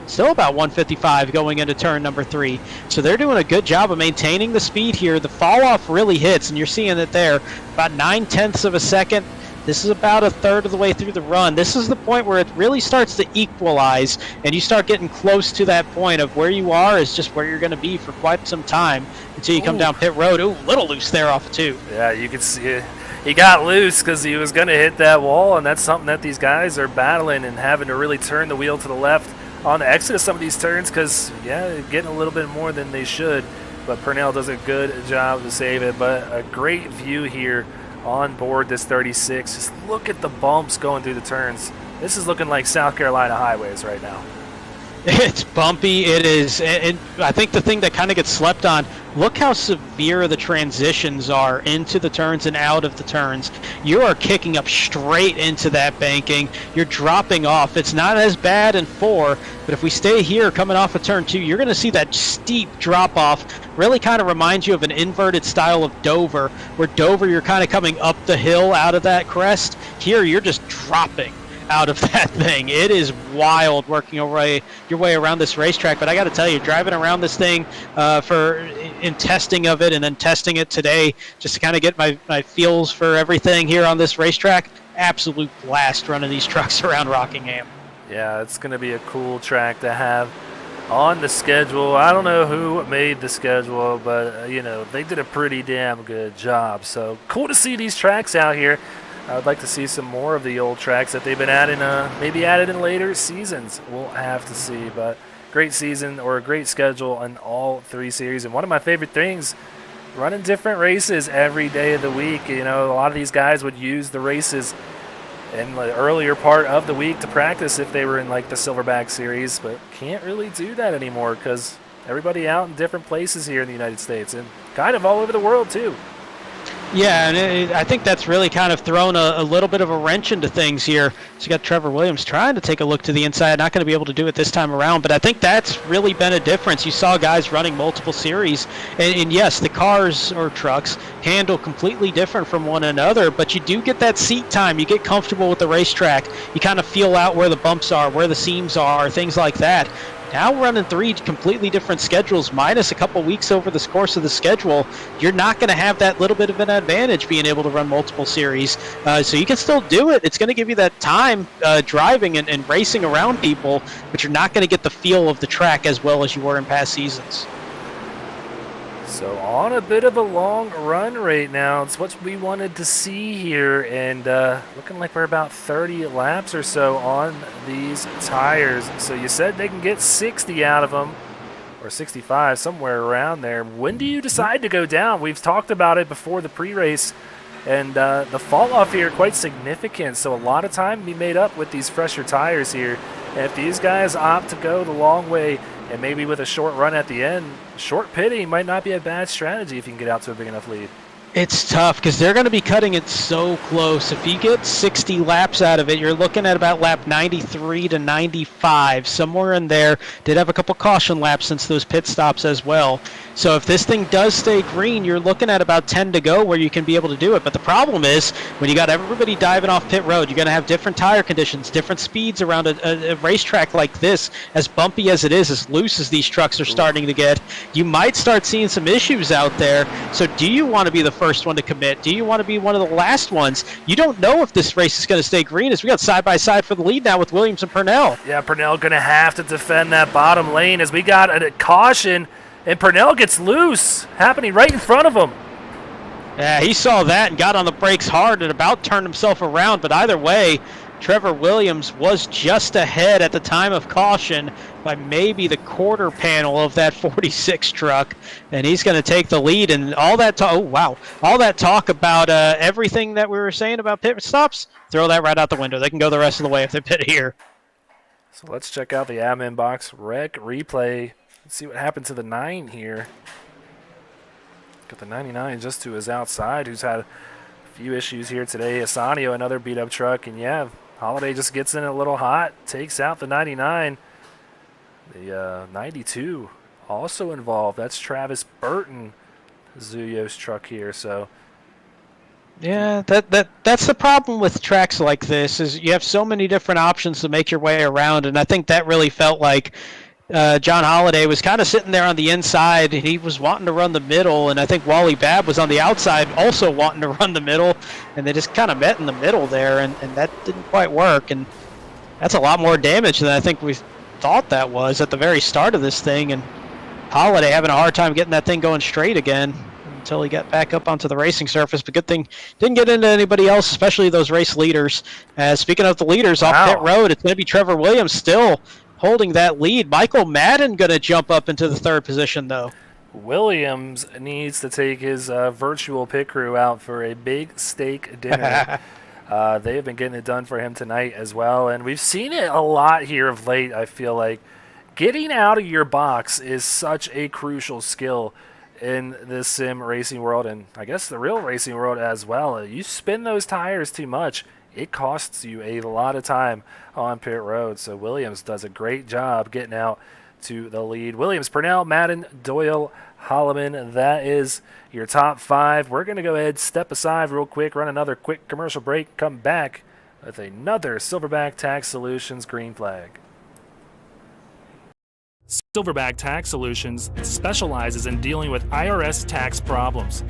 still about 155 going into turn number 3. So they're doing a good job of maintaining the speed here. The fall off really hits, and you're seeing it there, about 9/10 of a second. This is about a third of the way through the run. This is the point where it really starts to equalize, and you start getting close to that point of where you are is just where you're going to be for quite some time until you come down pit road. Ooh, a little loose there off of 2. Yeah, you can see it. He got loose because he was going to hit that wall, and that's something that these guys are battling and having to really turn the wheel to the left on the exit of some of these turns because, yeah, getting a little bit more than they should. But Purnell does a good job to save it. But a great view here on board this 36. Just look at the bumps going through the turns. This is looking like South Carolina highways right now. It's bumpy. It is. And I think the thing that kind of gets slept on, look how severe the transitions are into the turns and out of the turns. You are kicking up straight into that banking. You're dropping off. It's not as bad in 4, but if we stay here coming off of turn 2, you're going to see that steep drop off. Really kind of reminds you of an inverted style of Dover, where Dover you're kind of coming up the hill out of that crest. Here you're just dropping out of that thing. It is wild working your way around this racetrack, but I got to tell you, driving around this thing in testing of it and then testing it today just to kind of get my feels for everything here on this racetrack, absolute blast running these trucks around Rockingham. Yeah, it's going to be a cool track to have on the schedule. I don't know who made the schedule, but they did a pretty damn good job. So cool to see these tracks out here. I would like to see some more of the old tracks that they've been adding, maybe added in later seasons. We'll have to see, but great season or a great schedule in all 3 series. And one of my favorite things, running different races every day of the week. A lot of these guys would use the races in the earlier part of the week to practice if they were in like the Silverback series, but can't really do that anymore because everybody out in different places here in the United States and kind of all over the world too. Yeah, and I think that's really kind of thrown a little bit of a wrench into things here. So you got Trevor Williams trying to take a look to the inside, not going to be able to do it this time around, but I think that's really been a difference. You saw guys running multiple series, and yes, the cars or trucks handle completely different from one another, but you do get that seat time. You get comfortable with the racetrack. You kind of feel out where the bumps are, where the seams are, things like that. Now running 3 completely different schedules, minus a couple weeks over the course of the schedule, you're not going to have that little bit of an advantage being able to run multiple series. So you can still do it. It's going to give you that time driving and racing around people, but you're not going to get the feel of the track as well as you were in past seasons. So on a bit of a long run right now. It's what we wanted to see here, and looking like we're about 30 laps or so on these tires. So you said they can get 60 out of them, or 65, somewhere around there. When do you decide to go down? We've talked about it before the pre-race, and the fall off here quite significant. So a lot of time be made up with these fresher tires here. And if these guys opt to go the long way, and maybe with a short run at the end, short pitting might not be a bad strategy if you can get out to a big enough lead. It's tough because they're going to be cutting it so close. If you get 60 laps out of it, you're looking at about lap 93 to 95, somewhere in there. Did have a couple caution laps since those pit stops as well. So if this thing does stay green, you're looking at about 10 to go where you can be able to do it. But the problem is when you got everybody diving off pit road, you're going to have different tire conditions, different speeds around a racetrack like this. As bumpy as it is, as loose as these trucks are starting to get, you might start seeing some issues out there. So do you want to be the first one to commit? Do you want to be one of the last ones? You don't know if this race is going to stay green, as we got side by side for the lead now with Williams and Purnell. Yeah, Purnell going to have to defend that bottom lane as we got a caution, and Purnell gets loose, happening right in front of him. Yeah, he saw that and got on the brakes hard and about turned himself around, but either way, Trevor Williams was just ahead at the time of caution by maybe the quarter panel of that 46 truck, and he's going to take the lead. And all that talk, all that talk about everything that we were saying about pit stops, throw that right out the window. They can go the rest of the way if they pit here. So let's check out the admin box rec replay. Let's see what happened to the 9 here. Got the 99 just to his outside, who's had a few issues here today. Asanio, another beat-up truck, and yeah, Holiday just gets in a little hot, takes out the 99. The 92 also involved. That's Travis Burton, Zuyos truck here. So yeah, that's the problem with tracks like this, is you have so many different options to make your way around, and I think that really felt like John Holiday was kind of sitting there on the inside, and he was wanting to run the middle, and I think Wally Babb was on the outside also wanting to run the middle, and they just kind of met in the middle there, and that didn't quite work, and that's a lot more damage than I think we thought that was at the very start of this thing, and Holiday having a hard time getting that thing going straight again until he got back up onto the racing surface. But good thing didn't get into anybody else, especially those race leaders. Speaking of the leaders, off pit road, it's going to be Trevor Williams still holding that lead. Michael Madden going to jump up into the third position, though. Williams needs to take his virtual pit crew out for a big steak dinner. They have been getting it done for him tonight as well, and we've seen it a lot here of late. I feel like getting out of your box is such a crucial skill in this sim racing world, and I guess the real racing world as well. You spin those tires too much, it costs you a lot of time on pit road. So Williams does a great job getting out to the lead. Williams, Purnell, Madden, Doyle, Holloman, that is your top 5. We're going to go ahead, step aside real quick, run another quick commercial break, come back with another Silverback Tax Solutions green flag. Silverback Tax Solutions specializes in dealing with IRS tax problems.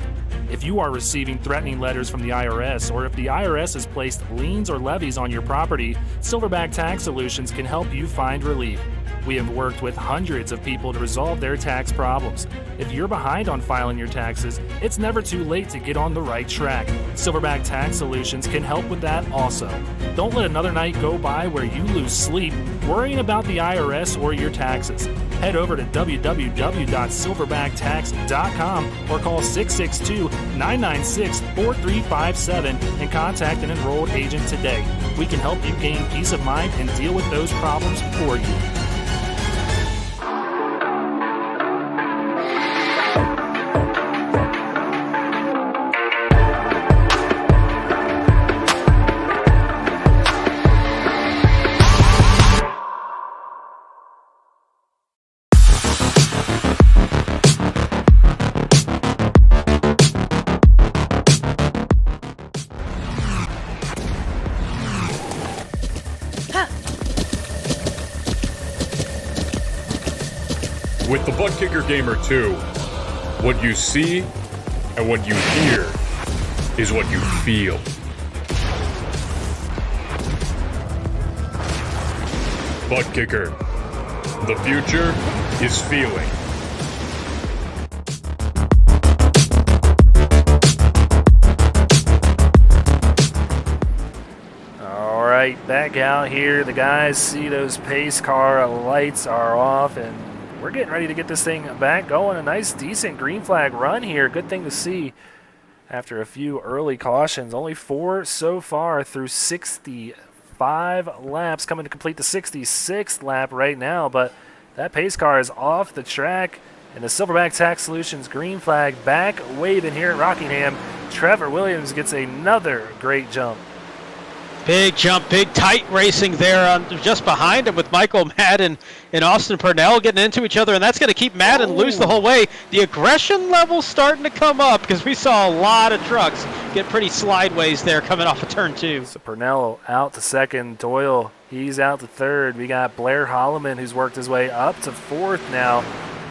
If you are receiving threatening letters from the IRS, or if the IRS has placed liens or levies on your property, Silverback Tax Solutions can help you find relief. We have worked with hundreds of people to resolve their tax problems. If you're behind on filing your taxes, it's never too late to get on the right track. Silverback Tax Solutions can help with that also. Don't let another night go by where you lose sleep worrying about the IRS or your taxes. Head over to www.silverbacktx.com or call 662-996-4357 and contact an enrolled agent today. We can help you gain peace of mind and deal with those problems for you. With the Butt Kicker Gamer 2, what you see and what you hear is what you feel. Butt Kicker. The future is feeling. right back out here. The guys see those pace car lights are off, and we're getting ready to get this thing back going. A nice, decent green flag run here. Good thing to see after a few early cautions. Only 4 so far through 65 laps, coming to complete the 66th lap right now, but that pace car is off the track, and the Silverback Tax Solutions green flag back waving here at Rockingham. Trevor Williams gets another great jump. Big jump, big tight racing there just behind him with Michael Madden and Austin Purnell getting into each other, and that's going to keep Madden loose the whole way. The aggression level's starting to come up because we saw a lot of trucks get pretty slideways there coming off of turn 2. So Purnell out to second. Doyle, he's out to third. We got Blair Holloman, who's worked his way up to fourth now,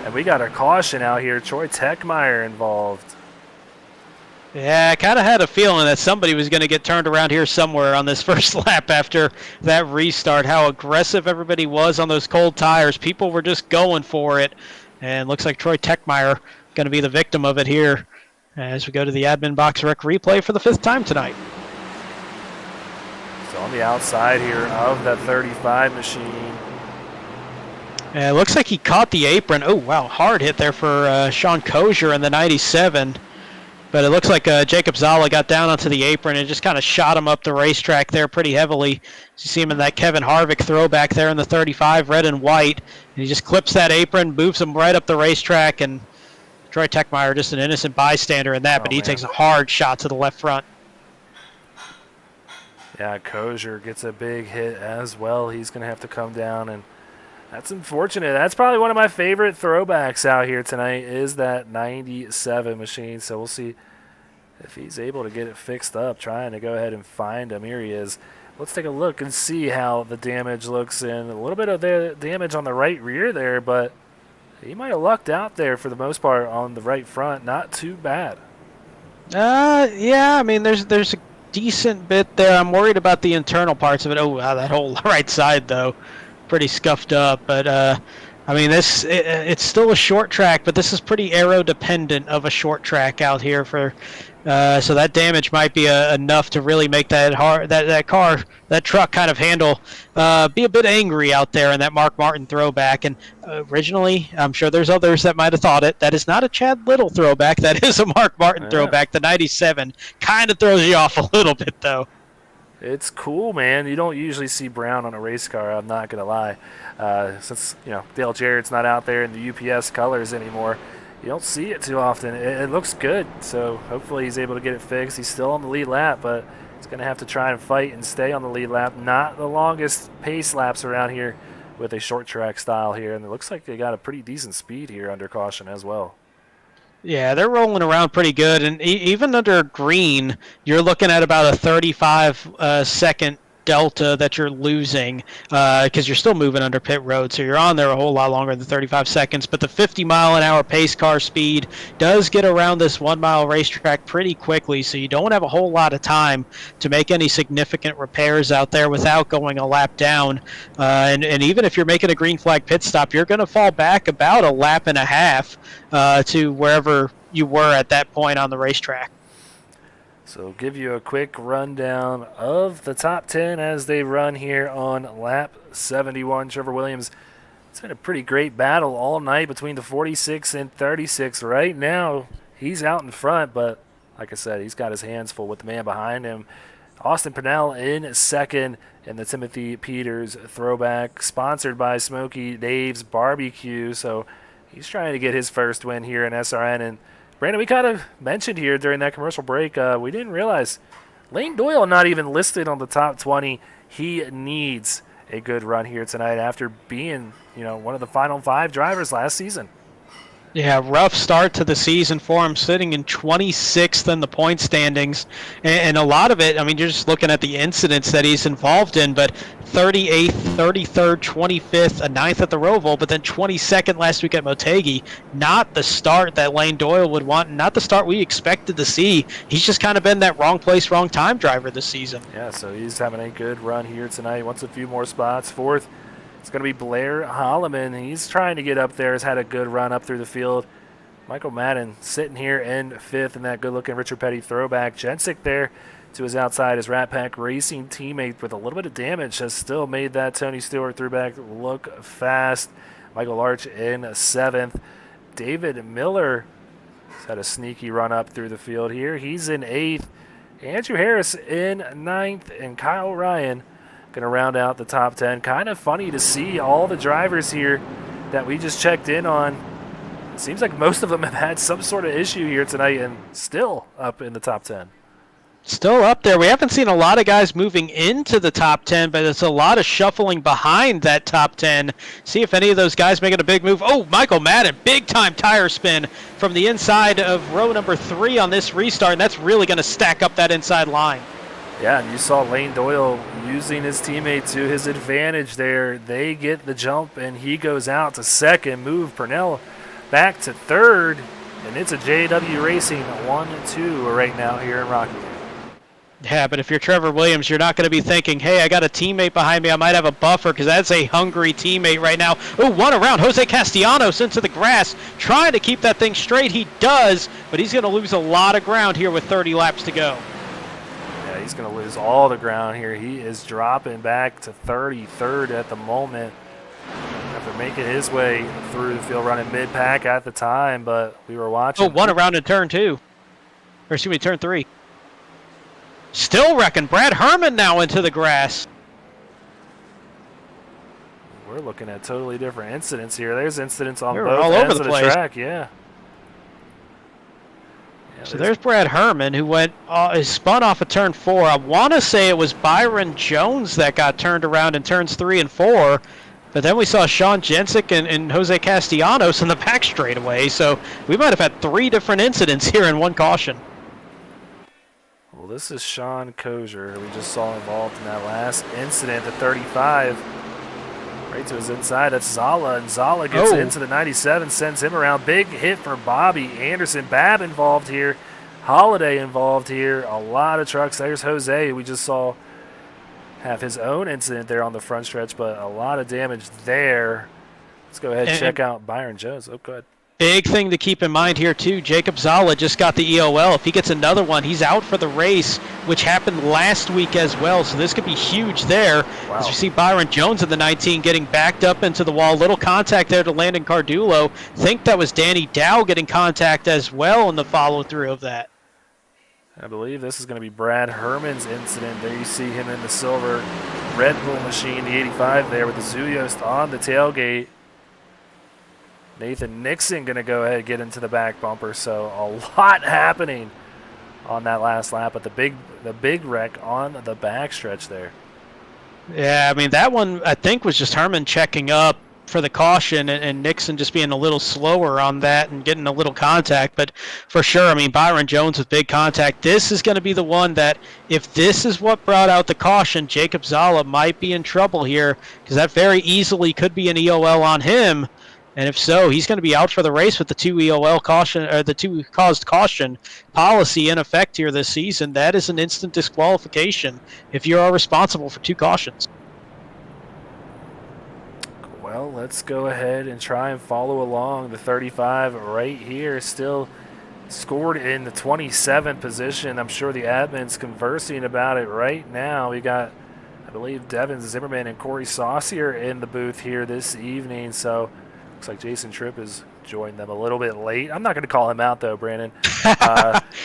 and we got a caution out here. Troy Techmeyer involved. Yeah, I kind of had a feeling that somebody was going to get turned around here somewhere on this first lap after that restart. How aggressive everybody was on those cold tires. People were just going for it. And looks like Troy Techmeyer going to be the victim of it here as we go to the admin box rec replay for the 5th time tonight. So on the outside here of that 35 machine. And it looks like he caught the apron. Oh, wow, hard hit there for Sean Kozier in the 97. But it looks like Jacob Zala got down onto the apron and just kind of shot him up the racetrack there pretty heavily. So you see him in that Kevin Harvick throwback there in the 35, red and white. And he just clips that apron, moves him right up the racetrack, and Troy Techmeyer just an innocent bystander in that, but he takes a hard shot to the left front. Yeah, Kozier gets a big hit as well. He's going to have to come down, and that's unfortunate. That's probably one of my favorite throwbacks out here tonight is that 97 machine. So we'll see if he's able to get it fixed up, trying to go ahead and find him. Here he is. Let's take a look and see how the damage looks. And a little bit of the damage on the right rear there, but he might have lucked out there for the most part on the right front. Not too bad. Yeah, I mean, there's a decent bit there. I'm worried about the internal parts of it. Oh, wow, that whole right side, though. Pretty scuffed up, but I mean, it's still a short track, but this is pretty aero dependent of a short track out here for so that damage might be enough to really make that truck kind of handle be a bit angry out there in that Mark Martin throwback. And originally, I'm sure there's others that might have thought it, that is not a Chad Little throwback, that is a Mark Martin throwback. The 97 kind of throws you off a little bit though. It's cool, man. You don't usually see brown on a race car, I'm not going to lie. Since, Dale Jarrett's not out there in the UPS colors anymore, you don't see it too often. It looks good, so hopefully he's able to get it fixed. He's still on the lead lap, but he's going to have to try and fight and stay on the lead lap. Not the longest pace laps around here with a short track style here, and it looks like they got a pretty decent speed here under caution as well. Yeah, they're rolling around pretty good, and even under green, you're looking at about a 35-second delta that you're losing because you're still moving under pit road, so you're on there a whole lot longer than 35 seconds. But the 50-mile-an-hour pace car speed does get around this 1-mile racetrack pretty quickly, so you don't have a whole lot of time to make any significant repairs out there without going a lap down. And even if you're making a green flag pit stop, you're going to fall back about a lap and a half to wherever you were at that point on the racetrack. So give you a quick rundown of the top 10 as they run here on lap 71. Trevor Williams, it's been a pretty great battle all night between the 46 and 36. Right now, he's out in front, but like I said, he's got his hands full with the man behind him. Austin Purnell in second in the Timothy Peters throwback, sponsored by Smokey Dave's Barbecue. So he's trying to get his first win here in SRN. And Brandon, we kind of mentioned here during that commercial break, we didn't realize Lane Doyle not even listed on the top 20. He needs a good run here tonight after being, one of the final 5 drivers last season. Yeah, rough start to the season for him, sitting in 26th in the point standings. And a lot of it, I mean, you're just looking at the incidents that he's involved in, but 38th, 33rd, 25th, a 9th at the Roval, but then 22nd last week at Motegi. Not the start that Lane Doyle would want, not the start we expected to see. He's just kind of been that wrong place, wrong time driver this season. Yeah, so he's having a good run here tonight. He wants a few more spots. 4th. It's going to be Blair Holloman. He's trying to get up there. Has had a good run up through the field. Michael Madden sitting here in 5th in that good-looking Richard Petty throwback. Jensick there to his outside. His Rat Pack Racing teammate with a little bit of damage has still made that Tony Stewart throughback look fast. Michael Larch in 7th. David Miller has had a sneaky run up through the field here. He's in 8th. Andrew Harris in 9th, and Kyle Ryan going to round out the top 10. Kind of funny to see all the drivers here that we just checked in on. It seems like most of them have had some sort of issue here tonight and still up in the top 10. Still up there. We haven't seen a lot of guys moving into the top 10, but it's a lot of shuffling behind that top 10. See if any of those guys making a big move. Oh, Michael Madden, big-time tire spin from the inside of row number 3 on this restart, and that's really going to stack up that inside line. Yeah, and you saw Lane Doyle using his teammate to his advantage there. They get the jump, and he goes out to second. Move Purnell back to third, and it's a JW Racing 1-2 right now here in Rockingham. Yeah, but if you're Trevor Williams, you're not going to be thinking, hey, I got a teammate behind me. I might have a buffer, because that's a hungry teammate right now. Oh, one around. Jose Castellanos into the grass, trying to keep that thing straight. He does, but he's going to lose a lot of ground here with 30 laps to go. Yeah, he's going to lose all the ground here. He is dropping back to 33rd at the moment after making his way through the field, running mid-pack at the time, but we were watching. Oh, one around in turn 2. Or excuse me, turn 3. Still wrecking. Brad Herman now into the grass. We're looking at totally different incidents here. There's incidents on They're both all ends over of the the place. track, yeah. So there's Brad Herman, who spun off of turn 4. I want to say it was Byron Jones that got turned around in turns 3 and 4. But then we saw Sean Jensick and Jose Castellanos in the back straightaway. So we might have had 3 different incidents here in one caution. Well, this is Sean Kozier, who we just saw involved in that last incident at 35. Right to his inside, that's Zala, and Zala gets into the 97, sends him around. Big hit for Bobby Anderson. Bab involved here, Holiday involved here, a lot of trucks. There's Jose, who we just saw have his own incident there on the front stretch, but a lot of damage there. Let's go ahead and check out Byron Jones. Oh, go ahead. Big thing to keep in mind here, too. Jacob Zala just got the EOL. If he gets another one, he's out for the race, which happened last week as well. So this could be huge there. Wow. As you see Byron Jones in the 19 getting backed up into the wall. Little contact there to Landon Cardulo. Think that was Danny Dow getting contact as well in the follow-through of that. I believe this is going to be Brad Herman's incident. There you see him in the silver Red Bull machine, the 85 there with the Zuyost on the tailgate. Nathan Nixon going to go ahead and get into the back bumper. So a lot happening on that last lap, but the big wreck on the back stretch there. Yeah, I mean, that one I think was just Herman checking up for the caution and Nixon just being a little slower on that and getting a little contact. But for sure, I mean, Byron Jones with big contact. This is going to be the one that if this is what brought out the caution, Jacob Zala might be in trouble here, because that very easily could be an EOL on him. And if so, he's going to be out for the race with the 2 EOL caution, or the 2 caused caution policy in effect here this season. That is an instant disqualification if you are responsible for 2 cautions. Well, let's go ahead and try and follow along. The 35 right here still scored in the 27th position. I'm sure the admin's conversing about it right now. We got, I believe, Devin Zimmerman and Corey Saucier in the booth here this evening. So looks like Jason Tripp has joined them a little bit late. I'm not going to call him out though, Brandon,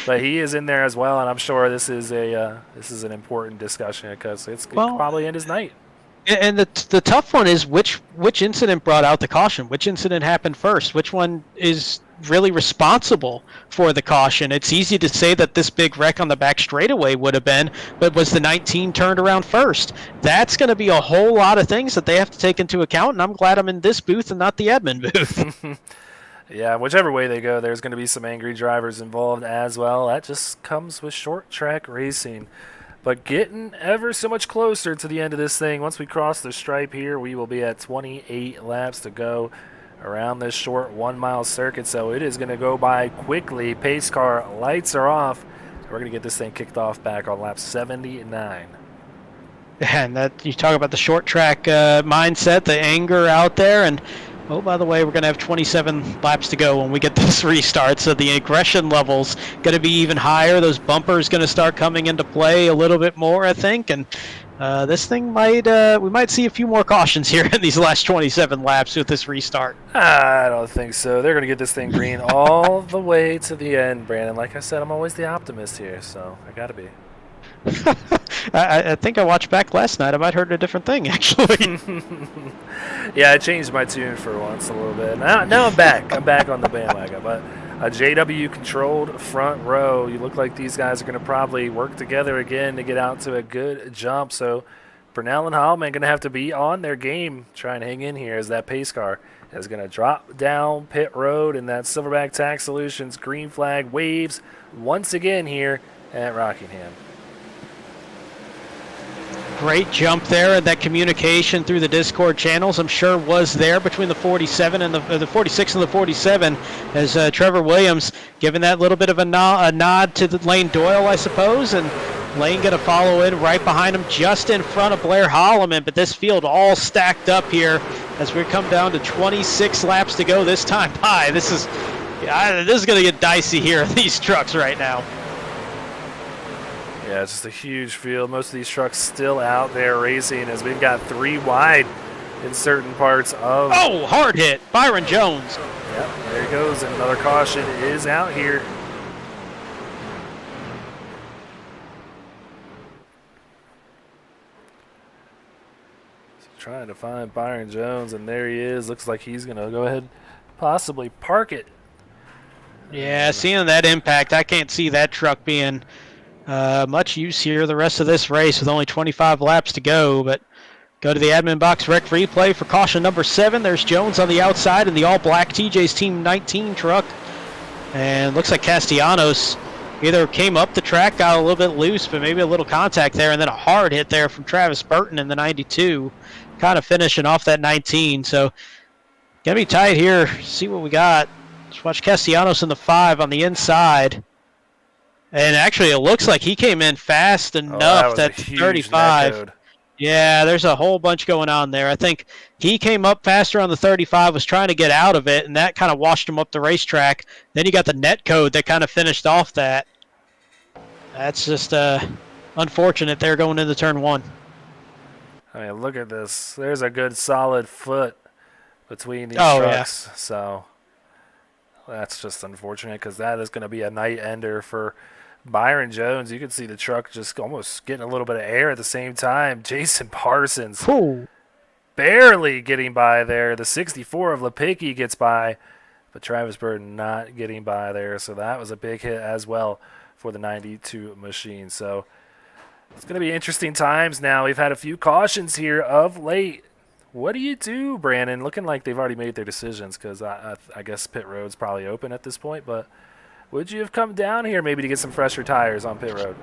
but he is in there as well, and I'm sure this is an important discussion because it could probably end his night. And the tough one is which incident brought out the caution? Which incident happened first? Which one is really responsible for the caution? It's easy to say that this big wreck on the back straightaway would have been, but was the 19 turned around first? That's going to be a whole lot of things that they have to take into account, and I'm glad I'm in this booth and not the admin booth. Yeah, whichever way they go, there's going to be some angry drivers involved as well. That just comes with short track racing. But getting ever so much closer to the end of this thing. Once we cross the stripe here, we will be at 28 laps to go around this short 1 mile circuit. So it is going to go by quickly. Pace car lights are off. We're going to get this thing kicked off back on lap 79. And that you talk about the short track mindset, the anger out there, and Oh, by the way, we're going to have 27 laps to go when we get this restart, so the aggression level's going to be even higher. Those bumpers going to start coming into play a little bit more, I think, and this thing we might see a few more cautions here in these last 27 laps with this restart. I don't think so. They're going to get this thing green all the way to the end, Brandon. Like I said, I'm always the optimist here, so I got to be. I think I watched back last night. I might have heard a different thing, actually. Yeah, I changed my tune for once a little bit. Now I'm back. I'm back on the bandwagon. But a JW-controlled front row. You look like these guys are going to probably work together again to get out to a good jump. So Purnell and Hallman going to have to be on their game, trying to hang in here as that pace car is going to drop down pit road, and that Silverback Tax Solutions green flag waves once again here at Rockingham. Great jump there, and that communication through the Discord channels, I'm sure, was there between the 47 and the 46 and the 47, as Trevor Williams giving that little bit of a nod to the Lane Doyle, I suppose, and Lane going to follow in right behind him, just in front of Blair Holloman. But this field all stacked up here as we come down to 26 laps to go this time by. This is going to get dicey here in these trucks right now. Yeah, it's just a huge field. Most of these trucks still out there racing as we've got 3 wide in certain parts of... Oh, hard hit. Byron Jones. Yep, there he goes. And another caution is out here. So trying to find Byron Jones, and there he is. Looks like he's going to go ahead and possibly park it. Yeah, seeing that impact, I can't see that truck being... much use here the rest of this race with only 25 laps to go, but go to the admin box rec replay for caution number 7. There's Jones on the outside in the all-black TJ's Team 19 truck, and looks like Castellanos either came up the track, got a little bit loose, but maybe a little contact there, and then a hard hit there from Travis Burton in the 92, kind of finishing off that 19. So gonna be tight here. See what we got. Let's watch Castellanos in the 5 on the inside. And actually, it looks like he came in fast enough. That 35. Yeah, there's a whole bunch going on there. I think he came up faster on the 35, was trying to get out of it, and that kind of washed him up the racetrack. Then you got the net code that kind of finished off that. That's just unfortunate there going into turn 1. I mean, look at this. There's a good solid foot between these trucks. Yeah. So that's just unfortunate because that is going to be a night ender for Byron Jones. You can see the truck just almost getting a little bit of air at the same time. Jason Parsons barely getting by there. The 64 of Lepicki gets by, but Travis Burton not getting by there. So that was a big hit as well for the 92 machine. So it's going to be interesting times now. We've had a few cautions here of late. What do you do, Brandon? Looking like they've already made their decisions because I guess pit road's probably open at this point, but would you have come down here maybe to get some fresher tires on pit road?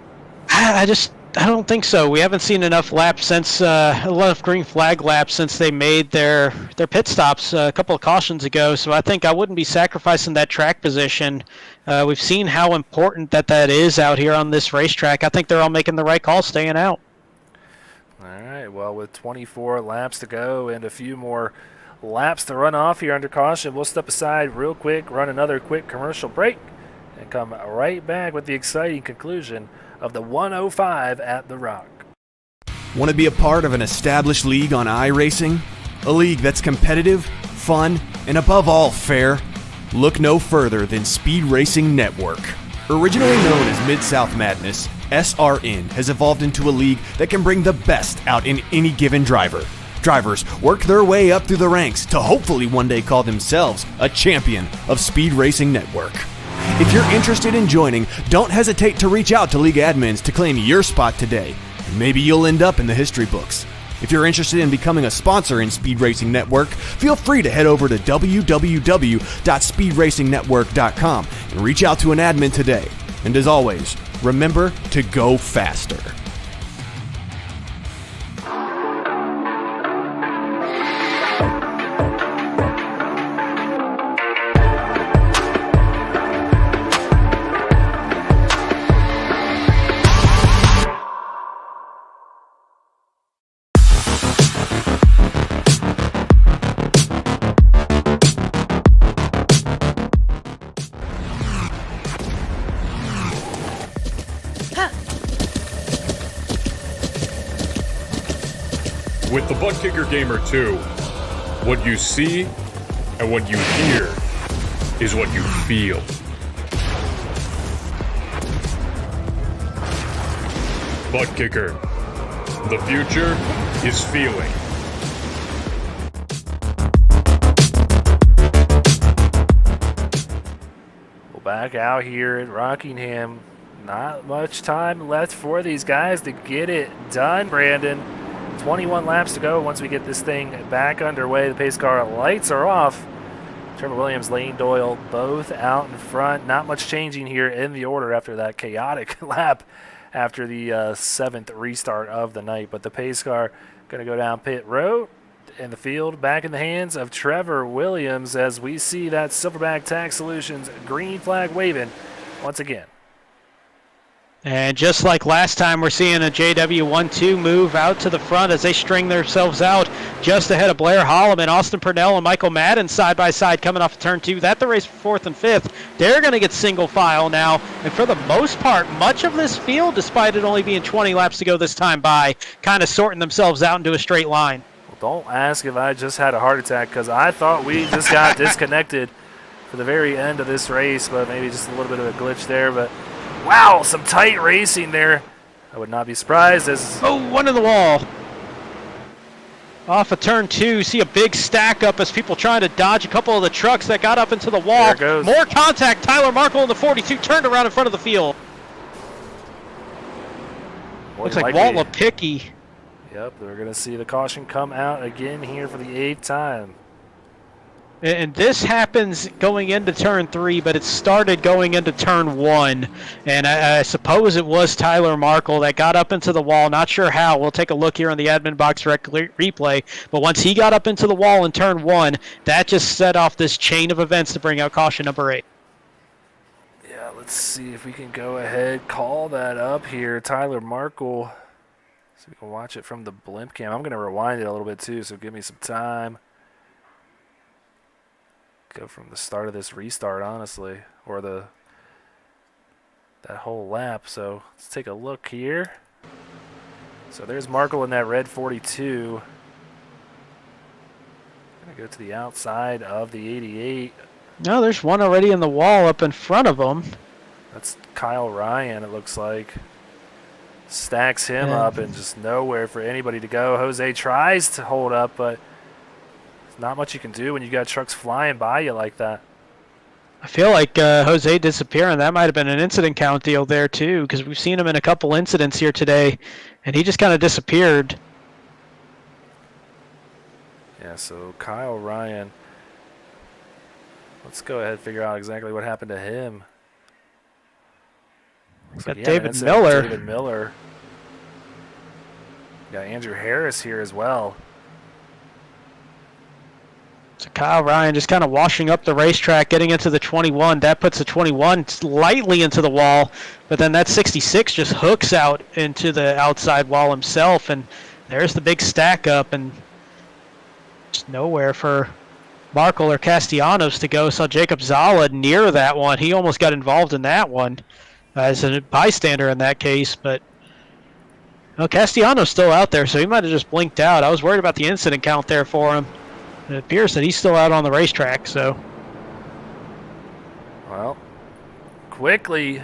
I don't think so. We haven't seen enough laps since a lot of green flag laps since they made their pit stops a couple of cautions ago. So I think I wouldn't be sacrificing that track position. We've seen how important that is out here on this racetrack. I think they're all making the right call staying out. All right, well, with 24 laps to go and a few more laps to run off here under caution, we'll step aside real quick, run another quick commercial break, and come right back with the exciting conclusion of the 105 at the Rock. Want to be a part of an established league on iRacing? A league that's competitive, fun, and above all fair? Look no further than Speed Racing Network. Originally known as Mid-South Madness, SRN has evolved into a league that can bring the best out in any given driver. Drivers work their way up through the ranks to hopefully one day call themselves a champion of Speed Racing Network. If you're interested in joining, don't hesitate to reach out to league admins to claim your spot today. Maybe you'll end up in the history books. If you're interested in becoming a sponsor in Speed Racing Network, feel free to head over to www.speedracingnetwork.com and reach out to an admin today. And as always, remember to go faster. With the Butt Kicker Gamer 2, what you see and what you hear is what you feel. Butt Kicker. The future is feeling. Well, back out here at Rockingham, not much time left for these guys to get it done, Brandon. 21 laps to go once we get this thing back underway. The pace car lights are off. Trevor Williams, Lane Doyle, both out in front. Not much changing here in the order after that chaotic lap after the seventh restart of the night. But the pace car going to go down pit road, and the field back in the hands of Trevor Williams as we see that Silverback Tax Solutions green flag waving once again. And just like last time, we're seeing a JW12 move out to the front as they string themselves out just ahead of Blair Holloman, Austin Purnell, and Michael Madden side by side coming off of turn 2. That the race for fourth and fifth. They're going to get single file now. And for the most part, much of this field, despite it only being 20 laps to go this time by, kind of sorting themselves out into a straight line. Well, don't ask if I just had a heart attack, because I thought we just got disconnected for the very end of this race, but maybe just a little bit of a glitch there. But wow, some tight racing there. I would not be surprised as... Oh, one in the wall. Off of turn 2, see a big stack up as people trying to dodge a couple of the trucks that got up into the wall. There it goes. More contact. Tyler Markle in the 42 turned around in front of the field. Looks like Walt Lepicki. Yep, we're going to see the caution come out again here for the 8th time. And this happens going into turn 3, but it started going into turn 1. And I suppose it was Tyler Markle that got up into the wall. Not sure how. We'll take a look here on the admin box replay. But once he got up into the wall in turn 1, that just set off this chain of events to bring out caution number 8. Yeah, let's see if we can go ahead, call that up here. Tyler Markle. So we can watch it from the blimp cam. I'm going to rewind it a little bit too, so give me some time. Go from the start of this restart, honestly, or that whole lap. So let's take a look here. So there's Markle in that red 42. Gonna go to the outside of the 88. No, there's one already in the wall up in front of him. That's Kyle Ryan, it looks like. Stacks him up and just nowhere for anybody to go. Jose tries to hold up, but not much you can do when you got trucks flying by you like that. I feel like Jose disappearing, that might have been an incident count deal there too, because we've seen him in a couple incidents here today, and he just kind of disappeared. Yeah, so Kyle Ryan. Let's go ahead and figure out exactly what happened to him. Looks Got like he had an David incident with Miller. David Miller. Got Andrew Harris here as well. So Kyle Ryan just kind of washing up the racetrack, getting into the 21. That puts the 21 lightly into the wall, but then that 66 just hooks out into the outside wall himself, and there's the big stack up, and just nowhere for Markle or Castellanos to go. Saw Jacob Zala near that one. He almost got involved in that one as a bystander in that case, but well, Castellanos still out there, so he might have just blinked out. I was worried about the incident count there for him. It appears that he's still out on the racetrack, so. Well, quickly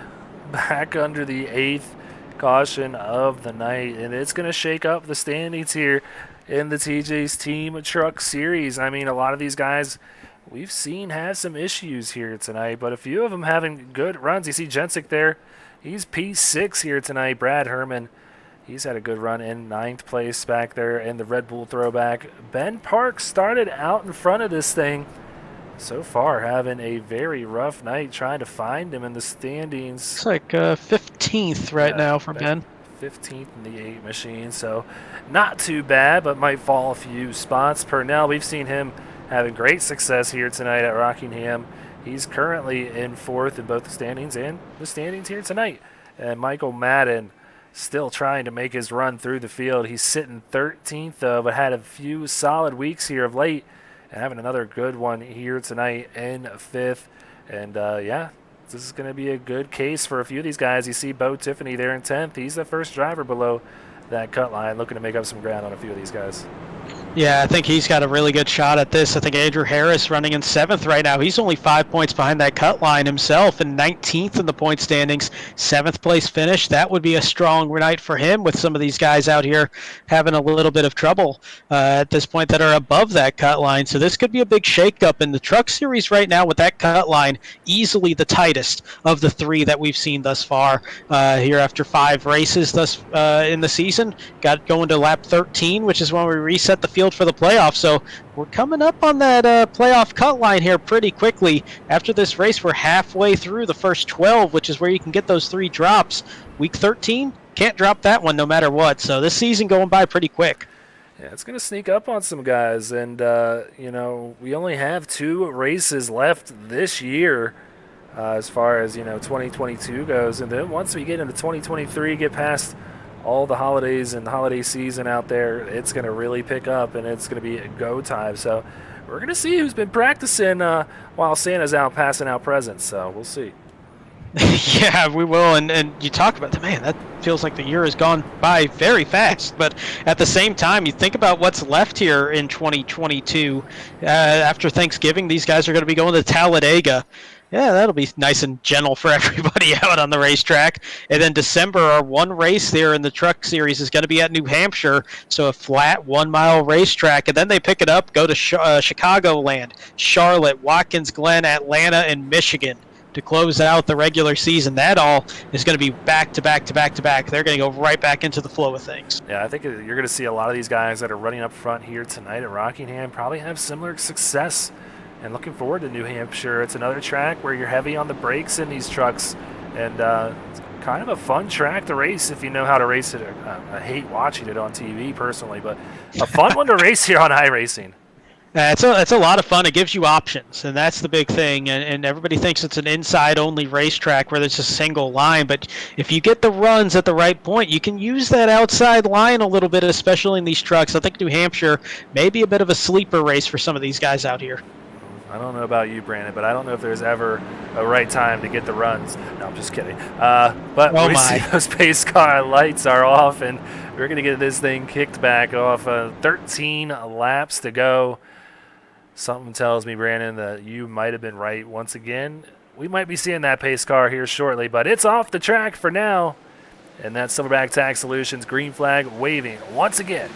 back under the 8th caution of the night, and it's going to shake up the standings here in the TJ's Team Truck Series. I mean, a lot of these guys we've seen have some issues here tonight, but a few of them having good runs. You see Jensic there. He's P6 here tonight. Brad Herman, he's had a good run in 9th place back there in the Red Bull throwback. Ben Park started out in front of this thing. So far, having a very rough night trying to find him in the standings. It's like 15th right now for Ben. 15th in the 8 machine, so not too bad, but might fall a few spots. Purnell, we've seen him having great success here tonight at Rockingham. He's currently in 4th in both the standings and the standings here tonight. And Michael Madden still trying to make his run through the field. He's sitting 13th, though, but had a few solid weeks here of late and having another good one here tonight in 5th. And, yeah, this is going to be a good case for a few of these guys. You see Bo Tiffany there in 10th. He's the first driver below that cut line, looking to make up some ground on a few of these guys. Yeah, I think he's got a really good shot at this. I think Andrew Harris running in 7th right now. He's only 5 points behind that cut line himself and 19th in the point standings. 7th place finish. That would be a strong night for him with some of these guys out here having a little bit of trouble at this point that are above that cut line. So this could be a big shakeup in the Truck Series right now with that cut line easily the tightest of the 3 that we've seen thus far here after 5 races thus in the season. Got going to lap 13, which is when we reset the field for the playoffs. So we're coming up on that playoff cut line here pretty quickly. After this race, we're halfway through the first 12, which is where you can get those 3 drops. Week 13, can't drop that one no matter what. So this season going by pretty quick. Yeah, it's going to sneak up on some guys. And, we only have 2 races left this year as far as, 2022 goes. And then once we get into 2023, get past all the holidays and the holiday season out there, it's going to really pick up, and it's going to be a go time. So we're going to see who's been practicing while Santa's out passing out presents. So we'll see. Yeah, we will. And you talk about that, man, that feels like the year has gone by very fast. But at the same time, you think about what's left here in 2022. After Thanksgiving, these guys are going to be going to Talladega. Yeah, that'll be nice and gentle for everybody out on the racetrack. And then December, our one race there in the Truck Series is going to be at New Hampshire, so a flat 1-mile racetrack. And then they pick it up, go to Chicagoland, Charlotte, Watkins Glen, Atlanta, and Michigan to close out the regular season. That all is going to be back to back to back to back. They're going to go right back into the flow of things. Yeah, I think you're going to see a lot of these guys that are running up front here tonight at Rockingham probably have similar success. And looking forward to New Hampshire. It's another track where you're heavy on the brakes in these trucks. And it's kind of a fun track to race if you know how to race it. I hate watching it on TV personally, but a fun one to race here on iRacing. It's a lot of fun. It gives you options, and that's the big thing. And everybody thinks it's an inside-only racetrack where there's a single line. But if you get the runs at the right point, you can use that outside line a little bit, especially in these trucks. I think New Hampshire may be a bit of a sleeper race for some of these guys out here. I don't know about you, Brandon, but I don't know if there's ever a right time to get the runs. No, I'm just kidding. But we see those pace car lights are off, and we're going to get this thing kicked back off. 13 laps to go. Something tells me, Brandon, that you might have been right once again. We might be seeing that pace car here shortly, but it's off the track for now. And that's Silverback Tax Solutions green flag waving once again.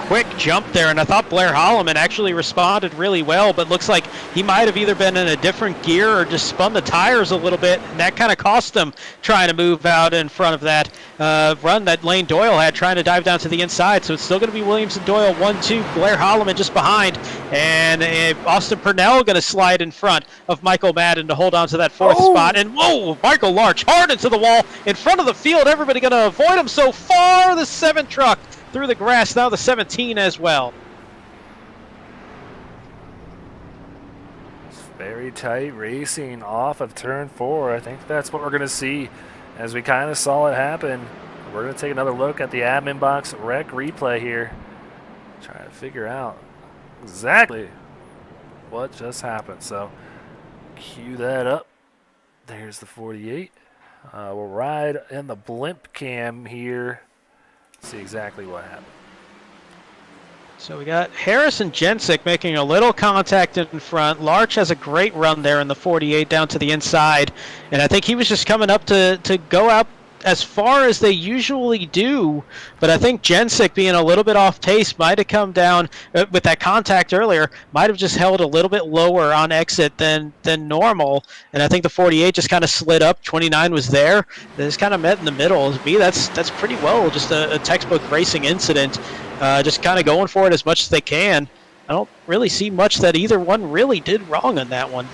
Quick jump there, and I thought Blair Holloman actually responded really well, but looks like he might have either been in a different gear or just spun the tires a little bit, and that kind of cost him trying to move out in front of that run that Lane Doyle had trying to dive down to the inside. So it's still going to be Williams and Doyle 1-2, Blair Holloman just behind, and Austin Purnell going to slide in front of Michael Madden to hold on to that 4th spot. And whoa, Michael Larch hard into the wall in front of the field. Everybody going to avoid him so far. The 7 truck through the grass, now the 17 as well. Very tight racing off of turn 4. I think that's what we're going to see as we kind of saw it happen. We're going to take another look at the admin box rec replay here. Trying to figure out exactly what just happened. So cue that up. There's the 48. We'll ride in the blimp cam here. See exactly what happened. So we got Harris and Jensick making a little contact in front. Larch has a great run there in the 48 down to the inside. And I think he was just coming up to go out as far as they usually do. But I think Jensick, being a little bit off pace, might have come down with that contact earlier, might have just held a little bit lower on exit than normal. And I think the 48 just kind of slid up. 29 was there. They just kind of met in the middle. To me, that's pretty well just a textbook racing incident. Just kind of going for it as much as they can. I don't really see much that either one really did wrong on that one.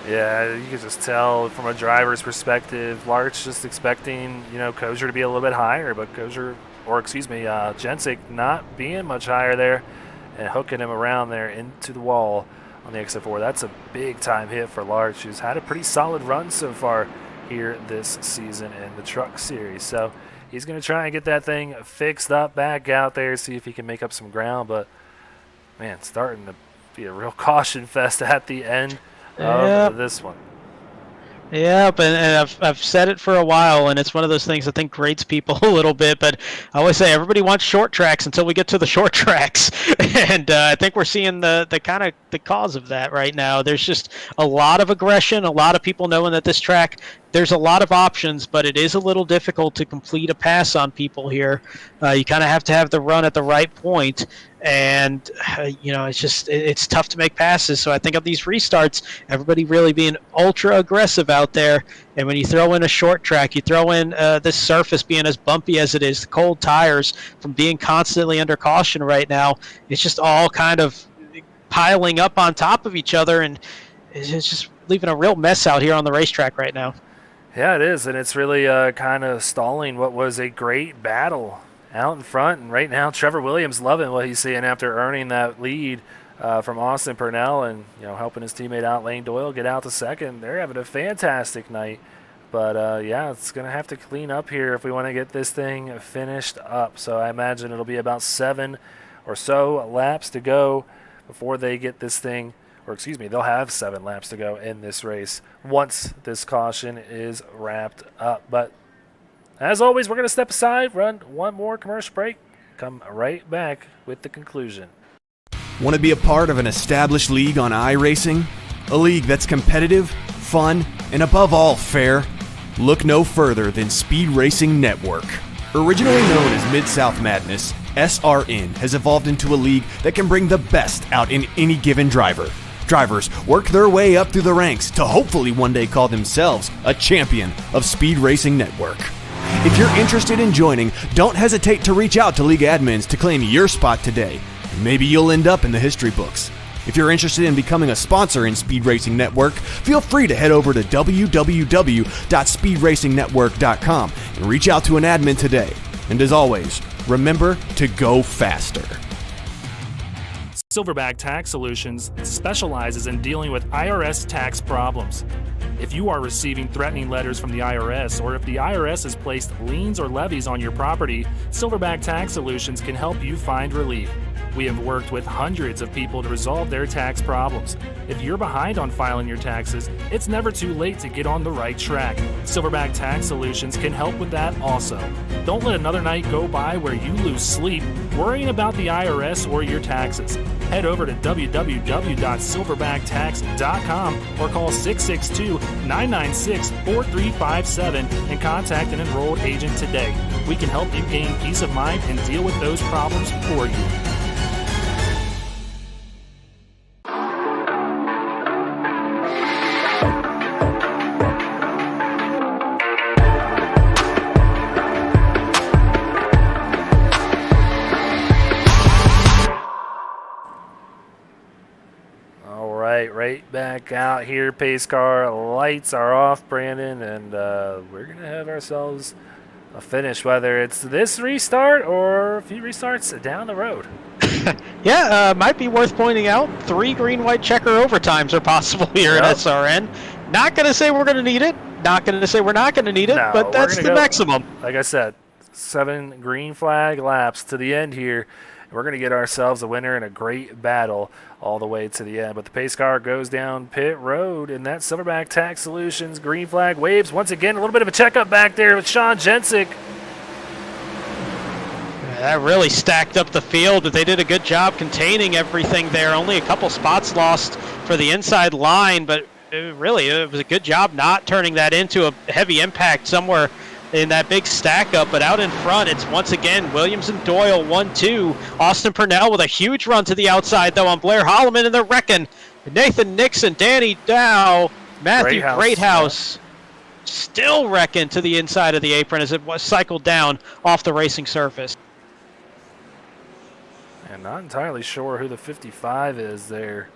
Yeah, you can just tell from a driver's perspective, Larch just expecting, Kozer to be a little bit higher, but Jensick not being much higher there and hooking him around there into the wall on the exit 4. That's a big time hit for Larch, who's had a pretty solid run so far here this season in the Truck Series. So he's going to try and get that thing fixed up back out there, see if he can make up some ground. But, man, it's starting to be a real caution fest at the end of this one. Yep, and I've said it for a while, and it's one of those things I think grates people a little bit. But I always say everybody wants short tracks until we get to the short tracks, and I think we're seeing the kind of the cause of that right now. There's just a lot of aggression, a lot of people knowing that this track, there's a lot of options, but it is a little difficult to complete a pass on people here. You kind of have to have the run at the right point, and it's tough to make passes. So I think of these restarts, everybody really being ultra aggressive out there, and when you throw in a short track, you throw in this surface being as bumpy as it is, the cold tires from being constantly under caution right now, it's just all kind of piling up on top of each other, and it's just leaving a real mess out here on the racetrack right now. Yeah, it is, and it's really kind of stalling what was a great battle out in front. And right now, Trevor Williams loving what he's seeing after earning that lead from Austin Purnell and helping his teammate out, Lane Doyle, get out to second. They're having a fantastic night. But, yeah, it's going to have to clean up here if we want to get this thing finished up. So I imagine it'll be about 7 or so laps to go before they get this thing. Or excuse me, they'll have 7 laps to go in this race once this caution is wrapped up. But as always, we're going to step aside, run one more commercial break, come right back with the conclusion. Want to be a part of an established league on iRacing? A league that's competitive, fun, and above all fair? Look no further than Speed Racing Network. Originally known as Mid-South Madness, SRN has evolved into a league that can bring the best out in any given driver. Drivers work their way up through the ranks to hopefully one day call themselves a champion of Speed Racing Network. If you're interested in joining, don't hesitate to reach out to league admins to claim your spot today. Maybe you'll end up in the history books. If you're interested in becoming a sponsor in Speed Racing Network, feel free to head over to www.speedracingnetwork.com and reach out to an admin today. And as always, remember to go faster. Silverback Tax Solutions specializes in dealing with IRS tax problems. If you are receiving threatening letters from the IRS, or if the IRS has placed liens or levies on your property, Silverback Tax Solutions can help you find relief. We have worked with hundreds of people to resolve their tax problems. If you're behind on filing your taxes, it's never too late to get on the right track. Silverback Tax Solutions can help with that also. Don't let another night go by where you lose sleep worrying about the IRS or your taxes. Head over to www.silverbacttax.com or call 662-996-4357 and contact an enrolled agent today. We can help you gain peace of mind and deal with those problems for you. Right back out here. Pace car lights are off, Brandon, and we're going to have ourselves a finish, whether it's this restart or a few restarts down the road. Yeah, might be worth pointing out 3 green-white checker overtimes are possible here at SRN. Not going to say we're going to need it. Not going to say we're not going to need it, but that's the maximum. Like I said, 7 green flag laps to the end here. We're going to get ourselves a winner in a great battle all the way to the end. But the pace car goes down pit road, and that Silverback Tax Solutions green flag waves. Once again, a little bit of a checkup back there with Sean Jensick. Yeah, that really stacked up the field, but they did a good job containing everything there. Only a couple spots lost for the inside line, but it was a good job not turning that into a heavy impact somewhere in that big stack up. But out in front, it's once again Williams and Doyle 1-2. Austin Purnell with a huge run to the outside though on Blair Holloman, and they're wrecking. Nathan Nixon, Danny Dow, Matthew Greathouse still wrecking to the inside of the apron as it was cycled down off the racing surface. And not entirely sure who the 55 is there.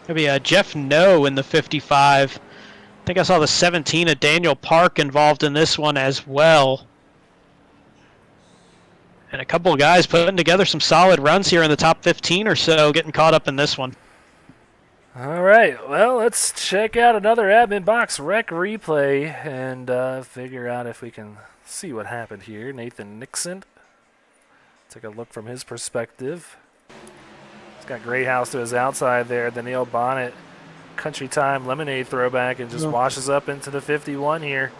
It'll be Jeff No in the 55. I think I saw the 17 of Daniel Park involved in this one as well. And a couple of guys putting together some solid runs here in the top 15 or so, getting caught up in this one. All right, well, let's check out another admin box rec replay and figure out if we can see what happened here. Nathan Nixon, take a look from his perspective. He's got Greathouse to his outside there. The Neil Bonnet Country Time Lemonade throwback and just washes up into the 51 here.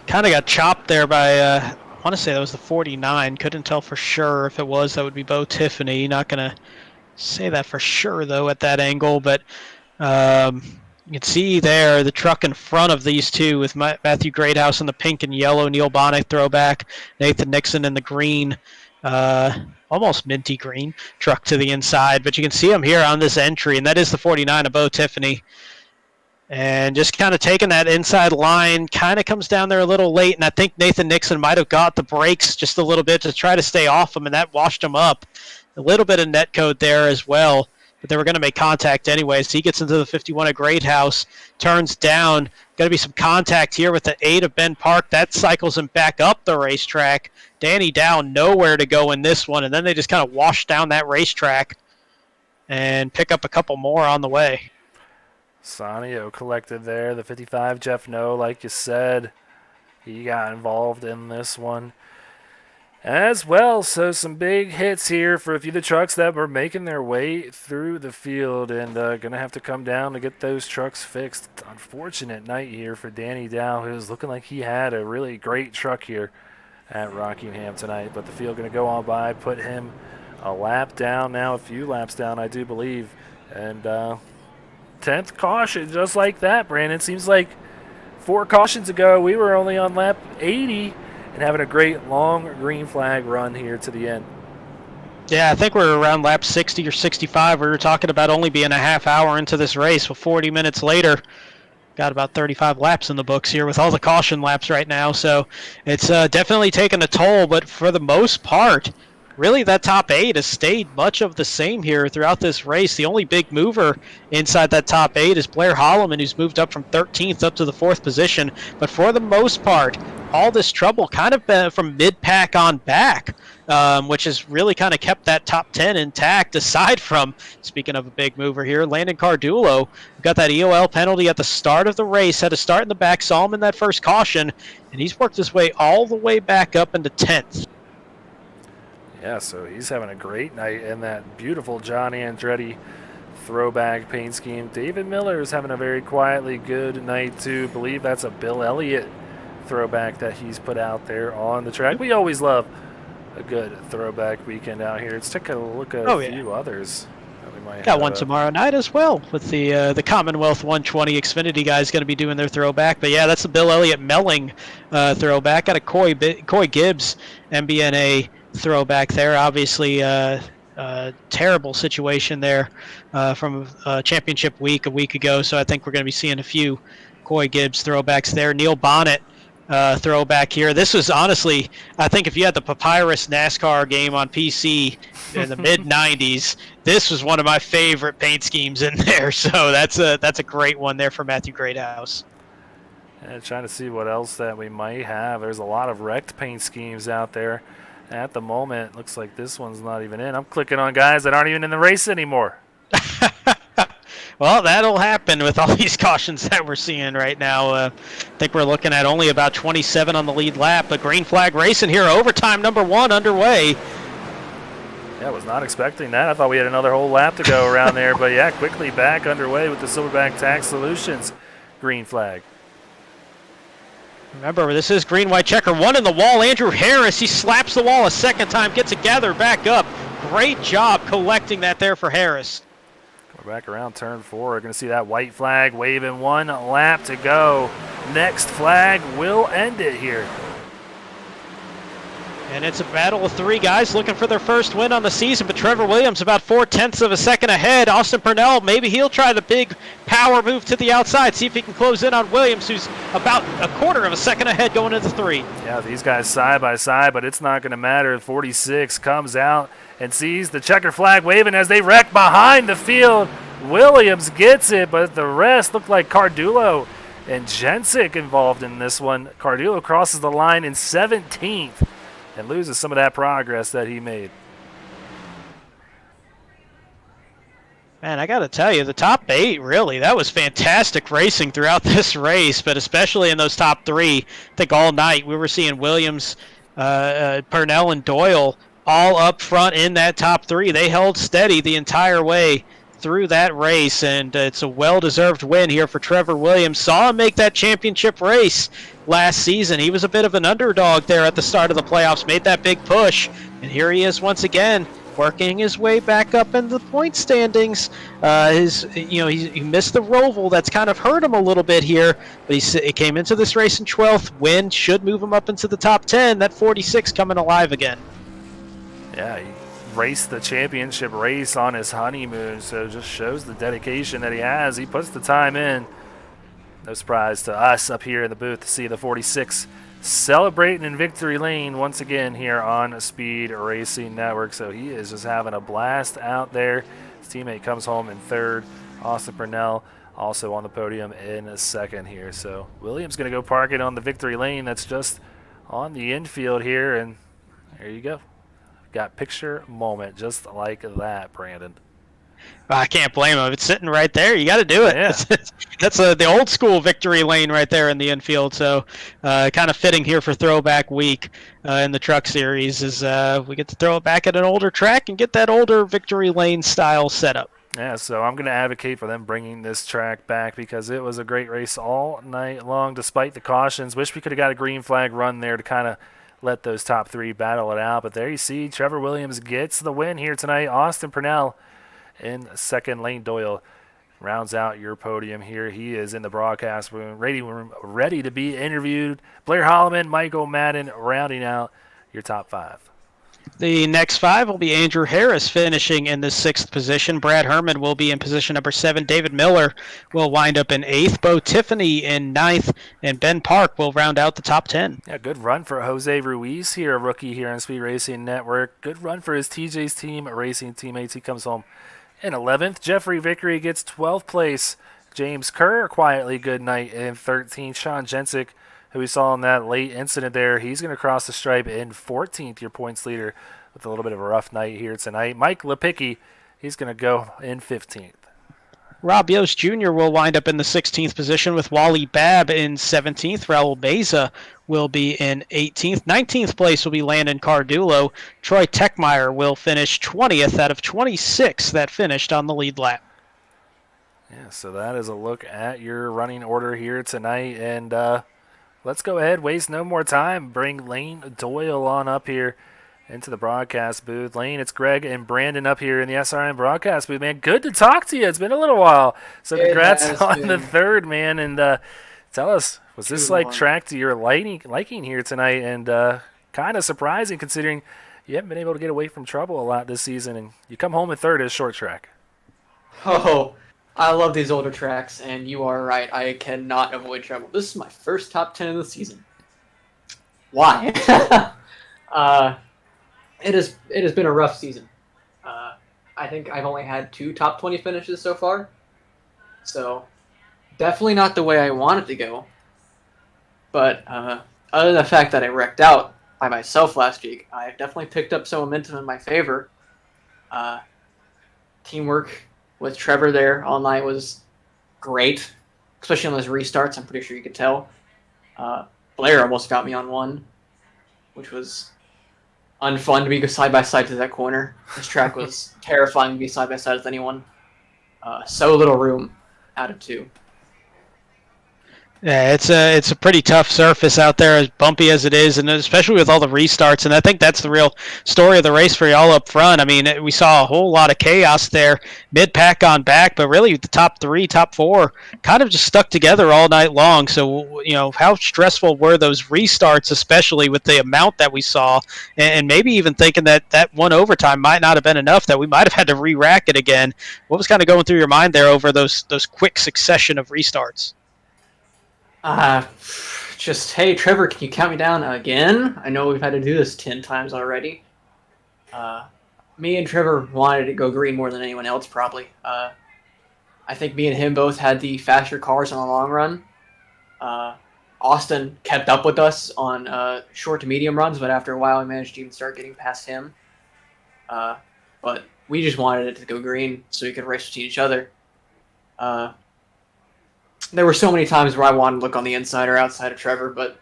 Kind of got chopped there by, I want to say that was the 49. Couldn't tell for sure. If it was, that would be Bo Tiffany. Not going to say that for sure, though, at that angle. But you can see there the truck in front of these two with Matthew Greathouse in the pink and yellow, Neil Bonnet throwback, Nathan Nixon in the green, almost minty green truck to the inside. But you can see him here on this entry, and that is the 49 of Bo Tiffany. And just kind of taking that inside line, kind of comes down there a little late, and I think Nathan Nixon might have got the brakes just a little bit to try to stay off him, and that washed him up. A little bit of net code there as well, but they were going to make contact anyway. So he gets into the 51 of Greathouse, turns down. Got to be some contact here with the 8 of Ben Park. That cycles him back up the racetrack. Danny Dow nowhere to go in this one, and then they just kind of wash down that racetrack and pick up a couple more on the way. Sanio collected there. The 55, Jeff No, like you said, he got involved in this one as well. So some big hits here for a few of the trucks that were making their way through the field and going to have to come down to get those trucks fixed. Unfortunate night here for Danny Dow, who's looking like he had a really great truck here at Rockingham tonight. But the field going to go on by, put him a lap down now, a few laps down, I do believe. And 10th caution, just like that, Brandon. Seems like 4 cautions ago we were only on lap 80 and having a great long green flag run here to the end. Yeah, I think we're around lap 60 or 65. We were talking about only being a half hour into this race. Well, 40 minutes later, got about 35 laps in the books here with all the caution laps right now. So it's definitely taken a toll, but for the most part, really, that top 8 has stayed much of the same here throughout this race. The only big mover inside that top 8 is Blair Holloman, who's moved up from 13th up to the 4th position. But for the most part, all this trouble kind of been from mid-pack on back, which has really kind of kept that top 10 intact, aside from, speaking of a big mover here, Landon Cardulo got that EOL penalty at the start of the race, had to start in the back, saw him in that first caution, and he's worked his way all the way back up into 10th. Yeah, so he's having a great night in that beautiful John Andretti throwback paint scheme. David Miller is having a very quietly good night, too. I believe that's a Bill Elliott throwback that he's put out there on the track. We always love a good throwback weekend out here. Let's take a look at a few others that we might got one tomorrow night as well with the Commonwealth 120 Xfinity guys going to be doing their throwback. But, yeah, that's the Bill Elliott Melling throwback. Got a Coy Gibbs MBNA throwback there. Obviously, terrible situation there from championship week a week ago. So I think we're going to be seeing a few Coy Gibbs throwbacks there. Neil Bonnet throwback here. This was honestly, I think if you had the Papyrus NASCAR game on PC in the mid 90s, this was one of my favorite paint schemes in there. So that's a great one there for Matthew Greathouse. And trying to see what else that we might have. There's a lot of wrecked paint schemes out there. At the moment, looks like this one's not even in. I'm clicking on guys that aren't even in the race anymore. Well, that'll happen with all these cautions that we're seeing right now. I think we're looking at only about 27 on the lead lap, but green flag racing here. Overtime number 1 underway. Yeah, I was not expecting that. I thought we had another whole lap to go around there. But, yeah, quickly back underway with the Silverback Tax Solutions green flag. Remember, this is green-white checker. 1 in the wall. Andrew Harris, he slaps the wall a second time, gets it gathered back up. Great job collecting that there for Harris. We're back around turn 4. We're going to see that white flag waving. 1 lap to go. Next flag will end it here. And it's a battle of 3 guys looking for their first win on the season, but Trevor Williams about 0.4 of a second ahead. Austin Purnell, maybe he'll try the big power move to the outside, see if he can close in on Williams, who's about 1/4 of a second ahead going into 3. Yeah, these guys side by side, but it's not going to matter. 46 comes out and sees the checker flag waving as they wreck behind the field. Williams gets it, but the rest look like Cardulo and Jensic involved in this one. Cardulo crosses the line in 17th. And loses some of that progress that he made. Man, I got to tell you, the top 8, really, that was fantastic racing throughout this race, but especially in those top 3. I think all night we were seeing Williams, Purnell, and Doyle all up front in that top 3. They held steady the entire way through that race, and it's a well-deserved win here for Trevor Williams. Saw him make that championship race last season. He was a bit of an underdog there at the start of the playoffs, made that big push, and here he is once again, working his way back up in the point standings. He missed the Roval. That's kind of hurt him a little bit here, but he came into this race in 12th. Win should move him up into the top 10. That 46 coming alive again. Yeah, he raced the championship race on his honeymoon, so it just shows the dedication that he has. He puts the time in. No surprise to us up here in the booth to see the 46 celebrating in victory lane once again here on Speed Racing Network. So he is just having a blast out there. His teammate comes home in third. Austin Purnell also on the podium in a second here. So Williams going to go park it on the victory lane that's just on the infield here, and there you go. Got picture moment just like that, Brandon. I can't blame him. It's sitting right there. You got to do it. Yeah. That's the old school victory lane right there in the infield. So kind of fitting here for throwback week in the truck series is we get to throw it back at an older track and get that older victory lane style setup. Yeah, so I'm going to advocate for them bringing this track back because it was a great race all night long despite the cautions. Wish we could have got a green flag run there to kind of let those top three battle it out. But there you see Trevor Williams gets the win here tonight. Austin Purnell in second. Lane Doyle rounds out your podium here. He is in the broadcast room, ready to be interviewed. Blair Holloman, Michael Madden rounding out your top five. The next five will be Andrew Harris finishing in the 6th position. Brad Herman will be in position number 7. David Miller will wind up in 8th. Bo Tiffany in 9th. And Ben Park will round out the top 10. Yeah, good run for Jose Ruiz here, a rookie here on Speed Racing Network. Good run for his TJ's team, racing teammates. He comes home in 11th. Jeffrey Vickery gets 12th place. James Kerr, quietly good night in 13th. Sean Jensick, who we saw in that late incident there, he's going to cross the stripe in 14th, your points leader, with a little bit of a rough night here tonight. Mike Lepicki, he's going to go in 15th. Rob Yost Jr. will wind up in the 16th position with Wally Babb in 17th. Raul Beza will be in 18th. 19th place will be Landon Cardulo. Troy Techmeyer will finish 20th out of 26 that finished on the lead lap. Yeah, so that is a look at your running order here tonight. And let's go ahead, waste no more time, bring Lane Doyle on up here into the broadcast booth. Lane, it's Greg and Brandon up here in the SRN broadcast booth, man. Good to talk to you. It's been a little while. So congrats on the third, man. And tell us, was this like track to your liking here tonight? And kind of surprising considering you haven't been able to get away from trouble a lot this season, and you come home in third as short track. Oh, I love these older tracks, and you are right. I cannot avoid trouble. This is my first top 10 of the season. Why? It has been a rough season. I think I've only had 2 top 20 finishes so far. So, definitely not the way I wanted to go. But other than the fact that I wrecked out by myself last week, I definitely picked up some momentum in my favor. Teamwork with Trevor there all night was great, especially on those restarts. I'm pretty sure you could tell. Blair almost got me on one, which was unfun to be side by side to that corner. This track was terrifying to be side by side with anyone. So little room out of 2. Yeah, it's a pretty tough surface out there, as bumpy as it is, and especially with all the restarts. And I think that's the real story of the race for y'all up front. I mean, we saw a whole lot of chaos there, mid-pack on back, but really the top 3, top 4 kind of just stuck together all night long. So, you know, how stressful were those restarts, especially with the amount that we saw, and maybe even thinking that one overtime might not have been enough, that we might have had to re-rack it again. What was kind of going through your mind there over those quick succession of restarts? Just, hey, Trevor, can you count me down again? I know we've had to do this 10 times already. Me and Trevor wanted to go green more than anyone else, probably. I think me and him both had the faster cars in the long run. Austin kept up with us on short to medium runs, but after a while we managed to even start getting past him. But we just wanted it to go green so we could race between each other. There were so many times where I wanted to look on the inside or outside of Trevor, but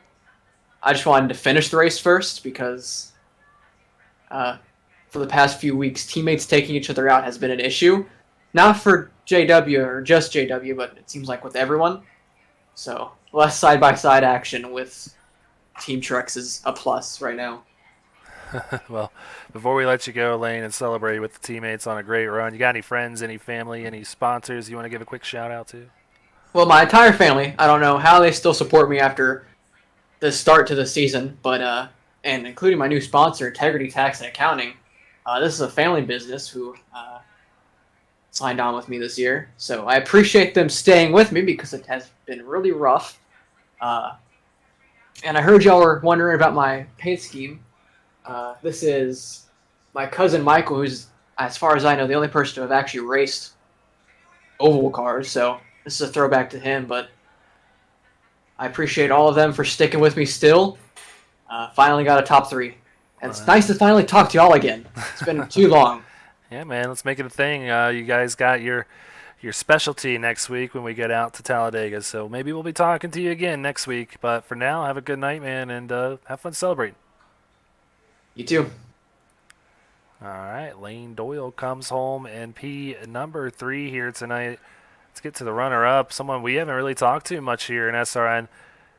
I just wanted to finish the race first because for the past few weeks, teammates taking each other out has been an issue. not for JW or just JW, but it seems like with everyone. So less side-by-side action with team trucks is a plus right now. Well, before we let you go, Lane, and celebrate with the teammates on a great run, you got any friends, any family, any sponsors you want to give a quick shout out to? Well, my entire family, I don't know how they still support me after the start to the season, but and including my new sponsor, Integrity Tax and Accounting. This is a family business who signed on with me this year, so I appreciate them staying with me because it has been really rough. And I heard y'all were wondering about my paint scheme. This is my cousin Michael, who's, as far as I know, the only person to have actually raced oval cars, so this is a throwback to him, but I appreciate all of them for sticking with me still. Finally got a top 3. And it's nice to finally talk to y'all again. It's been too long. Yeah, man, let's make it a thing. You guys got your specialty next week when we get out to Talladega, so maybe we'll be talking to you again next week. But for now, have a good night, man, and have fun celebrating. You too. All right, Lane Doyle comes home in P number 3 here tonight. Let's get to the runner-up, someone we haven't really talked to much here in SRN.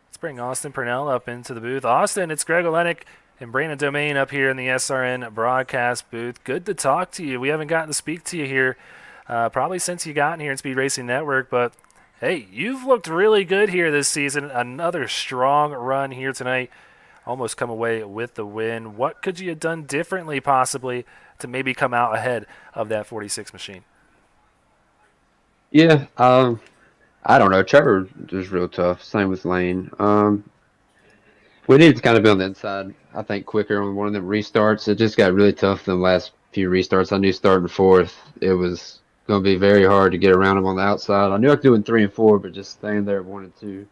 Let's bring Austin Purnell up into the booth. Austin, it's Greg Olenek and Brandon Domain up here in the SRN broadcast booth. Good to talk to you. We haven't gotten to speak to you here probably since you got in here in Speed Racing Network, but hey, you've looked really good here this season. Another strong run here tonight. Almost come away with the win. What could you have done differently possibly to maybe come out ahead of that 46 machine? Yeah, I don't know. Trevor was real tough. Same with Lane. We needed to kind of be on the inside, I think, quicker on one of them restarts. It just got really tough in the last few restarts. I knew starting 4th, it was going to be very hard to get around him on the outside. I knew I could do it in 3 and 4, but just staying there at 1 and 2.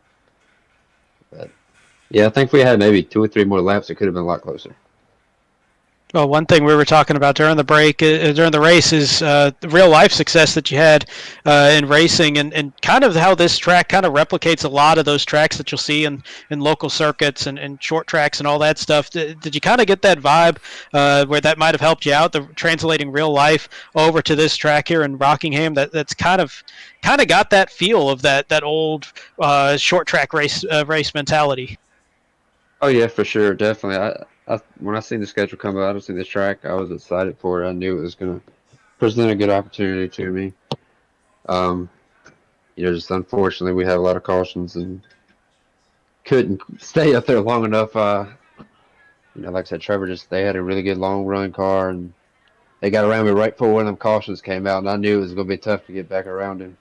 But yeah, I think if we had maybe 2 or 3 more laps, it could have been a lot closer. Well, one thing we were talking about during the break, during the race, is the real life success that you had in racing, and kind of how this track kind of replicates a lot of those tracks that you'll see in local circuits and short tracks and all that stuff. Did you kind of get that vibe where that might have helped you out, the translating real life over to this track here in Rockingham? That's kind of got that feel of that old short track race mentality. Oh yeah, for sure, definitely. When I seen the schedule come out, I seen this track, I was excited for it. I knew it was going to present a good opportunity to me. Just unfortunately, we had a lot of cautions and couldn't stay up there long enough. Like I said, Trevor they had a really good long run car, and they got around me right before one of them cautions came out, and I knew it was going to be tough to get back around him.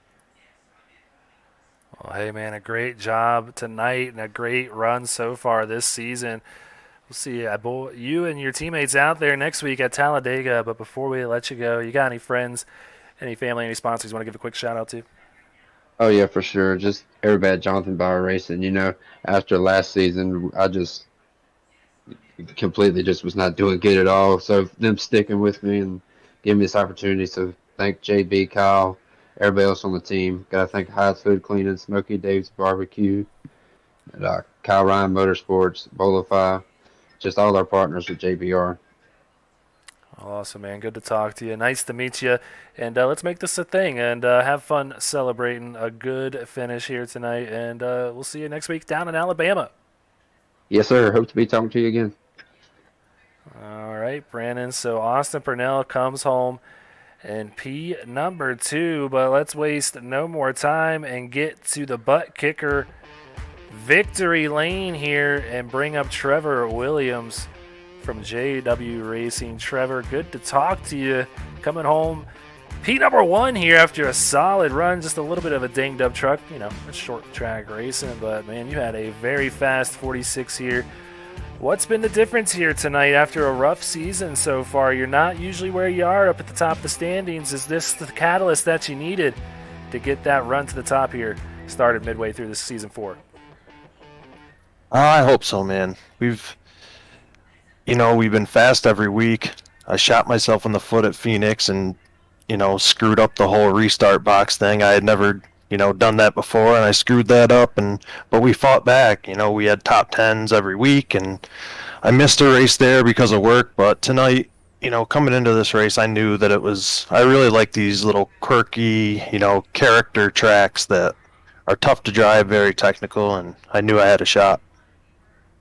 Well, hey, man, a great job tonight and a great run so far this season. We'll see you and your teammates out there next week at Talladega. But before we let you go, you got any friends, any family, any sponsors you want to give a quick shout-out to? Oh, yeah, for sure. Just everybody at Jonathan Bauer Racing. After last season, I just completely just was not doing good at all. So them sticking with me and giving me this opportunity. So thank JB, Kyle, everybody else on the team. Got to thank Hyatt's Food Cleaning, Smokey Dave's Barbecue, and, Kyle Ryan Motorsports, Bolify. Just all our partners with JBR. Awesome, man. Good to talk to you. Nice to meet you. And let's make this a thing and have fun celebrating a good finish here tonight. And we'll see you next week down in Alabama. Yes, sir. Hope to be talking to you again. All right, Brandon. So Austin Purnell comes home in P number 2. But let's waste no more time and get to the butt kicker victory lane here and bring up Trevor Williams from JW Racing. Trevor, good to talk to you. Coming home P number 1 here after a solid run. Just a little bit of a dinged up truck, it's short track racing, but man, you had a very fast 46 here. What's been the difference here tonight after a rough season so far? You're not usually where you are up at the top of the standings. Is this the catalyst that you needed to get that run to the top here started midway through this season 4? I hope so, man. We've been fast every week. I shot myself in the foot at Phoenix and, screwed up the whole restart box thing. I had never, done that before, and I screwed that up. But we fought back. We had top 10s every week, and I missed a race there because of work. But tonight, coming into this race, I knew that I really like these little quirky, character tracks that are tough to drive, very technical, and I knew I had a shot.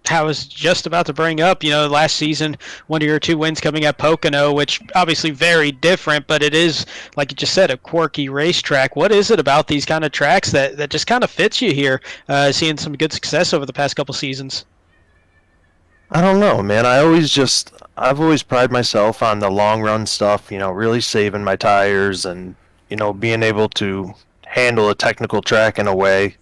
I was just about to bring up, last season, one of your 2 wins coming at Pocono, which obviously very different, but it is, like you just said, a quirky racetrack. What is it about these kind of tracks that just kind of fits you here, seeing some good success over the past couple seasons? I don't know, man. I've always prided myself on the long run stuff, really saving my tires and, being able to handle a technical track in a way.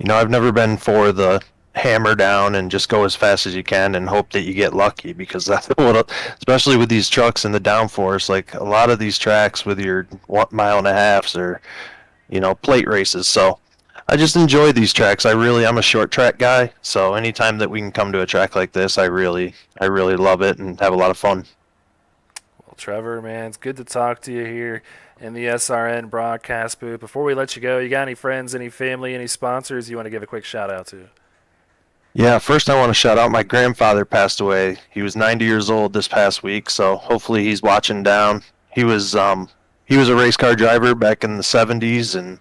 I've never been for the hammer down and just go as fast as you can and hope that you get lucky, because that's what, especially with these trucks and the downforce, like a lot of these tracks with your 1.5 miles are, plate races. So I just enjoy these tracks. I'm a short track guy, so anytime that we can come to a track like this, I really love it and have a lot of fun. Well, Trevor, man, it's good to talk to you here in the SRN broadcast booth. Before we let you go, you got any friends, any family, any sponsors you want to give a quick shout out to? Yeah, first I want to shout out my grandfather passed away. He was 90 years old this past week, so hopefully he's watching down. He was a race car driver back in the 70s and,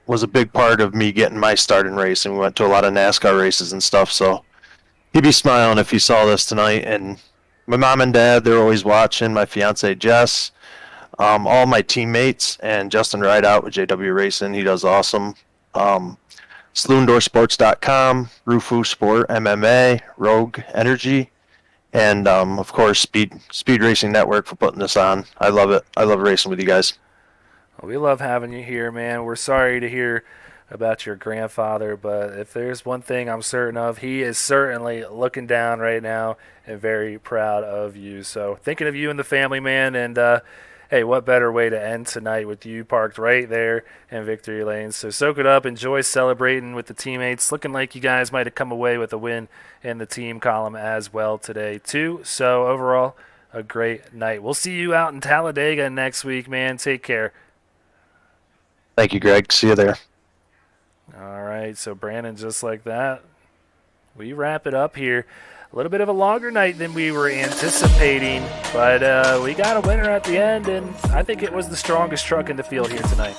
was a big part of me getting my start in racing. We went to a lot of NASCAR races and stuff, so he'd be smiling if he saw this tonight. And my mom and dad, they're always watching, my fiance Jess, all my teammates, and Justin Rideout with JW Racing. He does awesome. SaloonDoorSports.com, Rufu Sport MMA, Rogue Energy, and of course Speed Racing Network for putting this on. I love it. I love racing with you guys. Well, we love having you here, man. We're sorry to hear about your grandfather, but if there's one thing I'm certain of, he is certainly looking down right now and very proud of you. So thinking of you and the family, man, and hey, what better way to end tonight with you parked right there in victory lane. So soak it up, enjoy celebrating with the teammates. Looking like you guys might have come away with a win in the team column as well today too. So overall, a great night. We'll see you out in Talladega next week, man. Take care. Thank you, Greg. See you there. All right, so Brandon, just like that, we wrap it up here. A little bit of a longer night than we were anticipating, but we got a winner at the end, and I think it was the strongest truck in the field here tonight.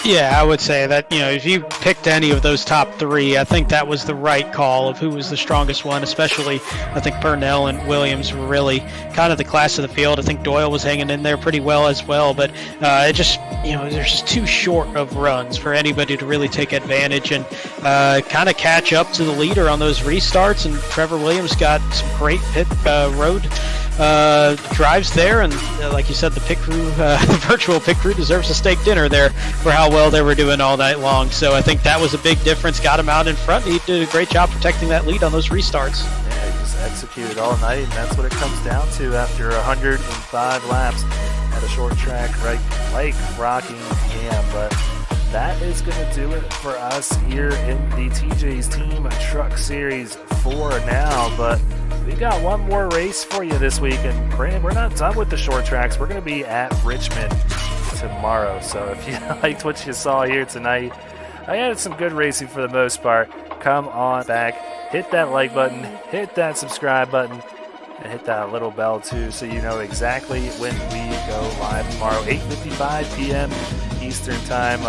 Yeah, I would say that, if you picked any of those top 3, I think that was the right call of who was the strongest one, especially I think Purnell and Williams were really kind of the class of the field. I think Doyle was hanging in there pretty well as well, but it just, there's just too short of runs for anybody to really take advantage and kind of catch up to the leader on those restarts, and Trevor Williams got some great pit road drives there, and like you said, the pit crew, the virtual pit crew deserves a steak dinner there for how well they were doing all night long. So I think that was a big difference, got him out in front. He did a great job protecting that lead on those restarts. Yeah, he just executed all night, and that's what it comes down to after 105 laps at a short track right like Rockingham. But that is going to do it for us here in the TJ's Team Truck Series 4 now, but we got one more race for you this week, and Brandon, we're not done with the short tracks. We're going to be at Richmond tomorrow, so if you liked what you saw here tonight, I had some good racing for the most part. Come on back, hit that like button, hit that subscribe button, and hit that little bell too, so you know exactly when we go live tomorrow, 8:55 p.m. Eastern time.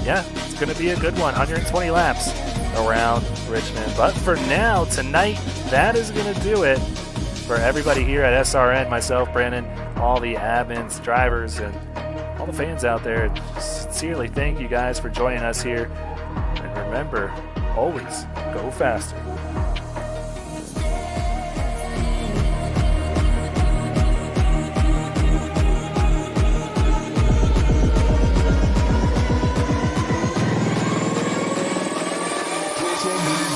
Yeah, it's going to be a good one, 120 laps around Richmond. But for now, tonight, that is going to do it for everybody here at SRN, myself, Brandon, all the admins, drivers, and all the fans out there. Sincerely thank you guys for joining us here. And remember, always go faster. Please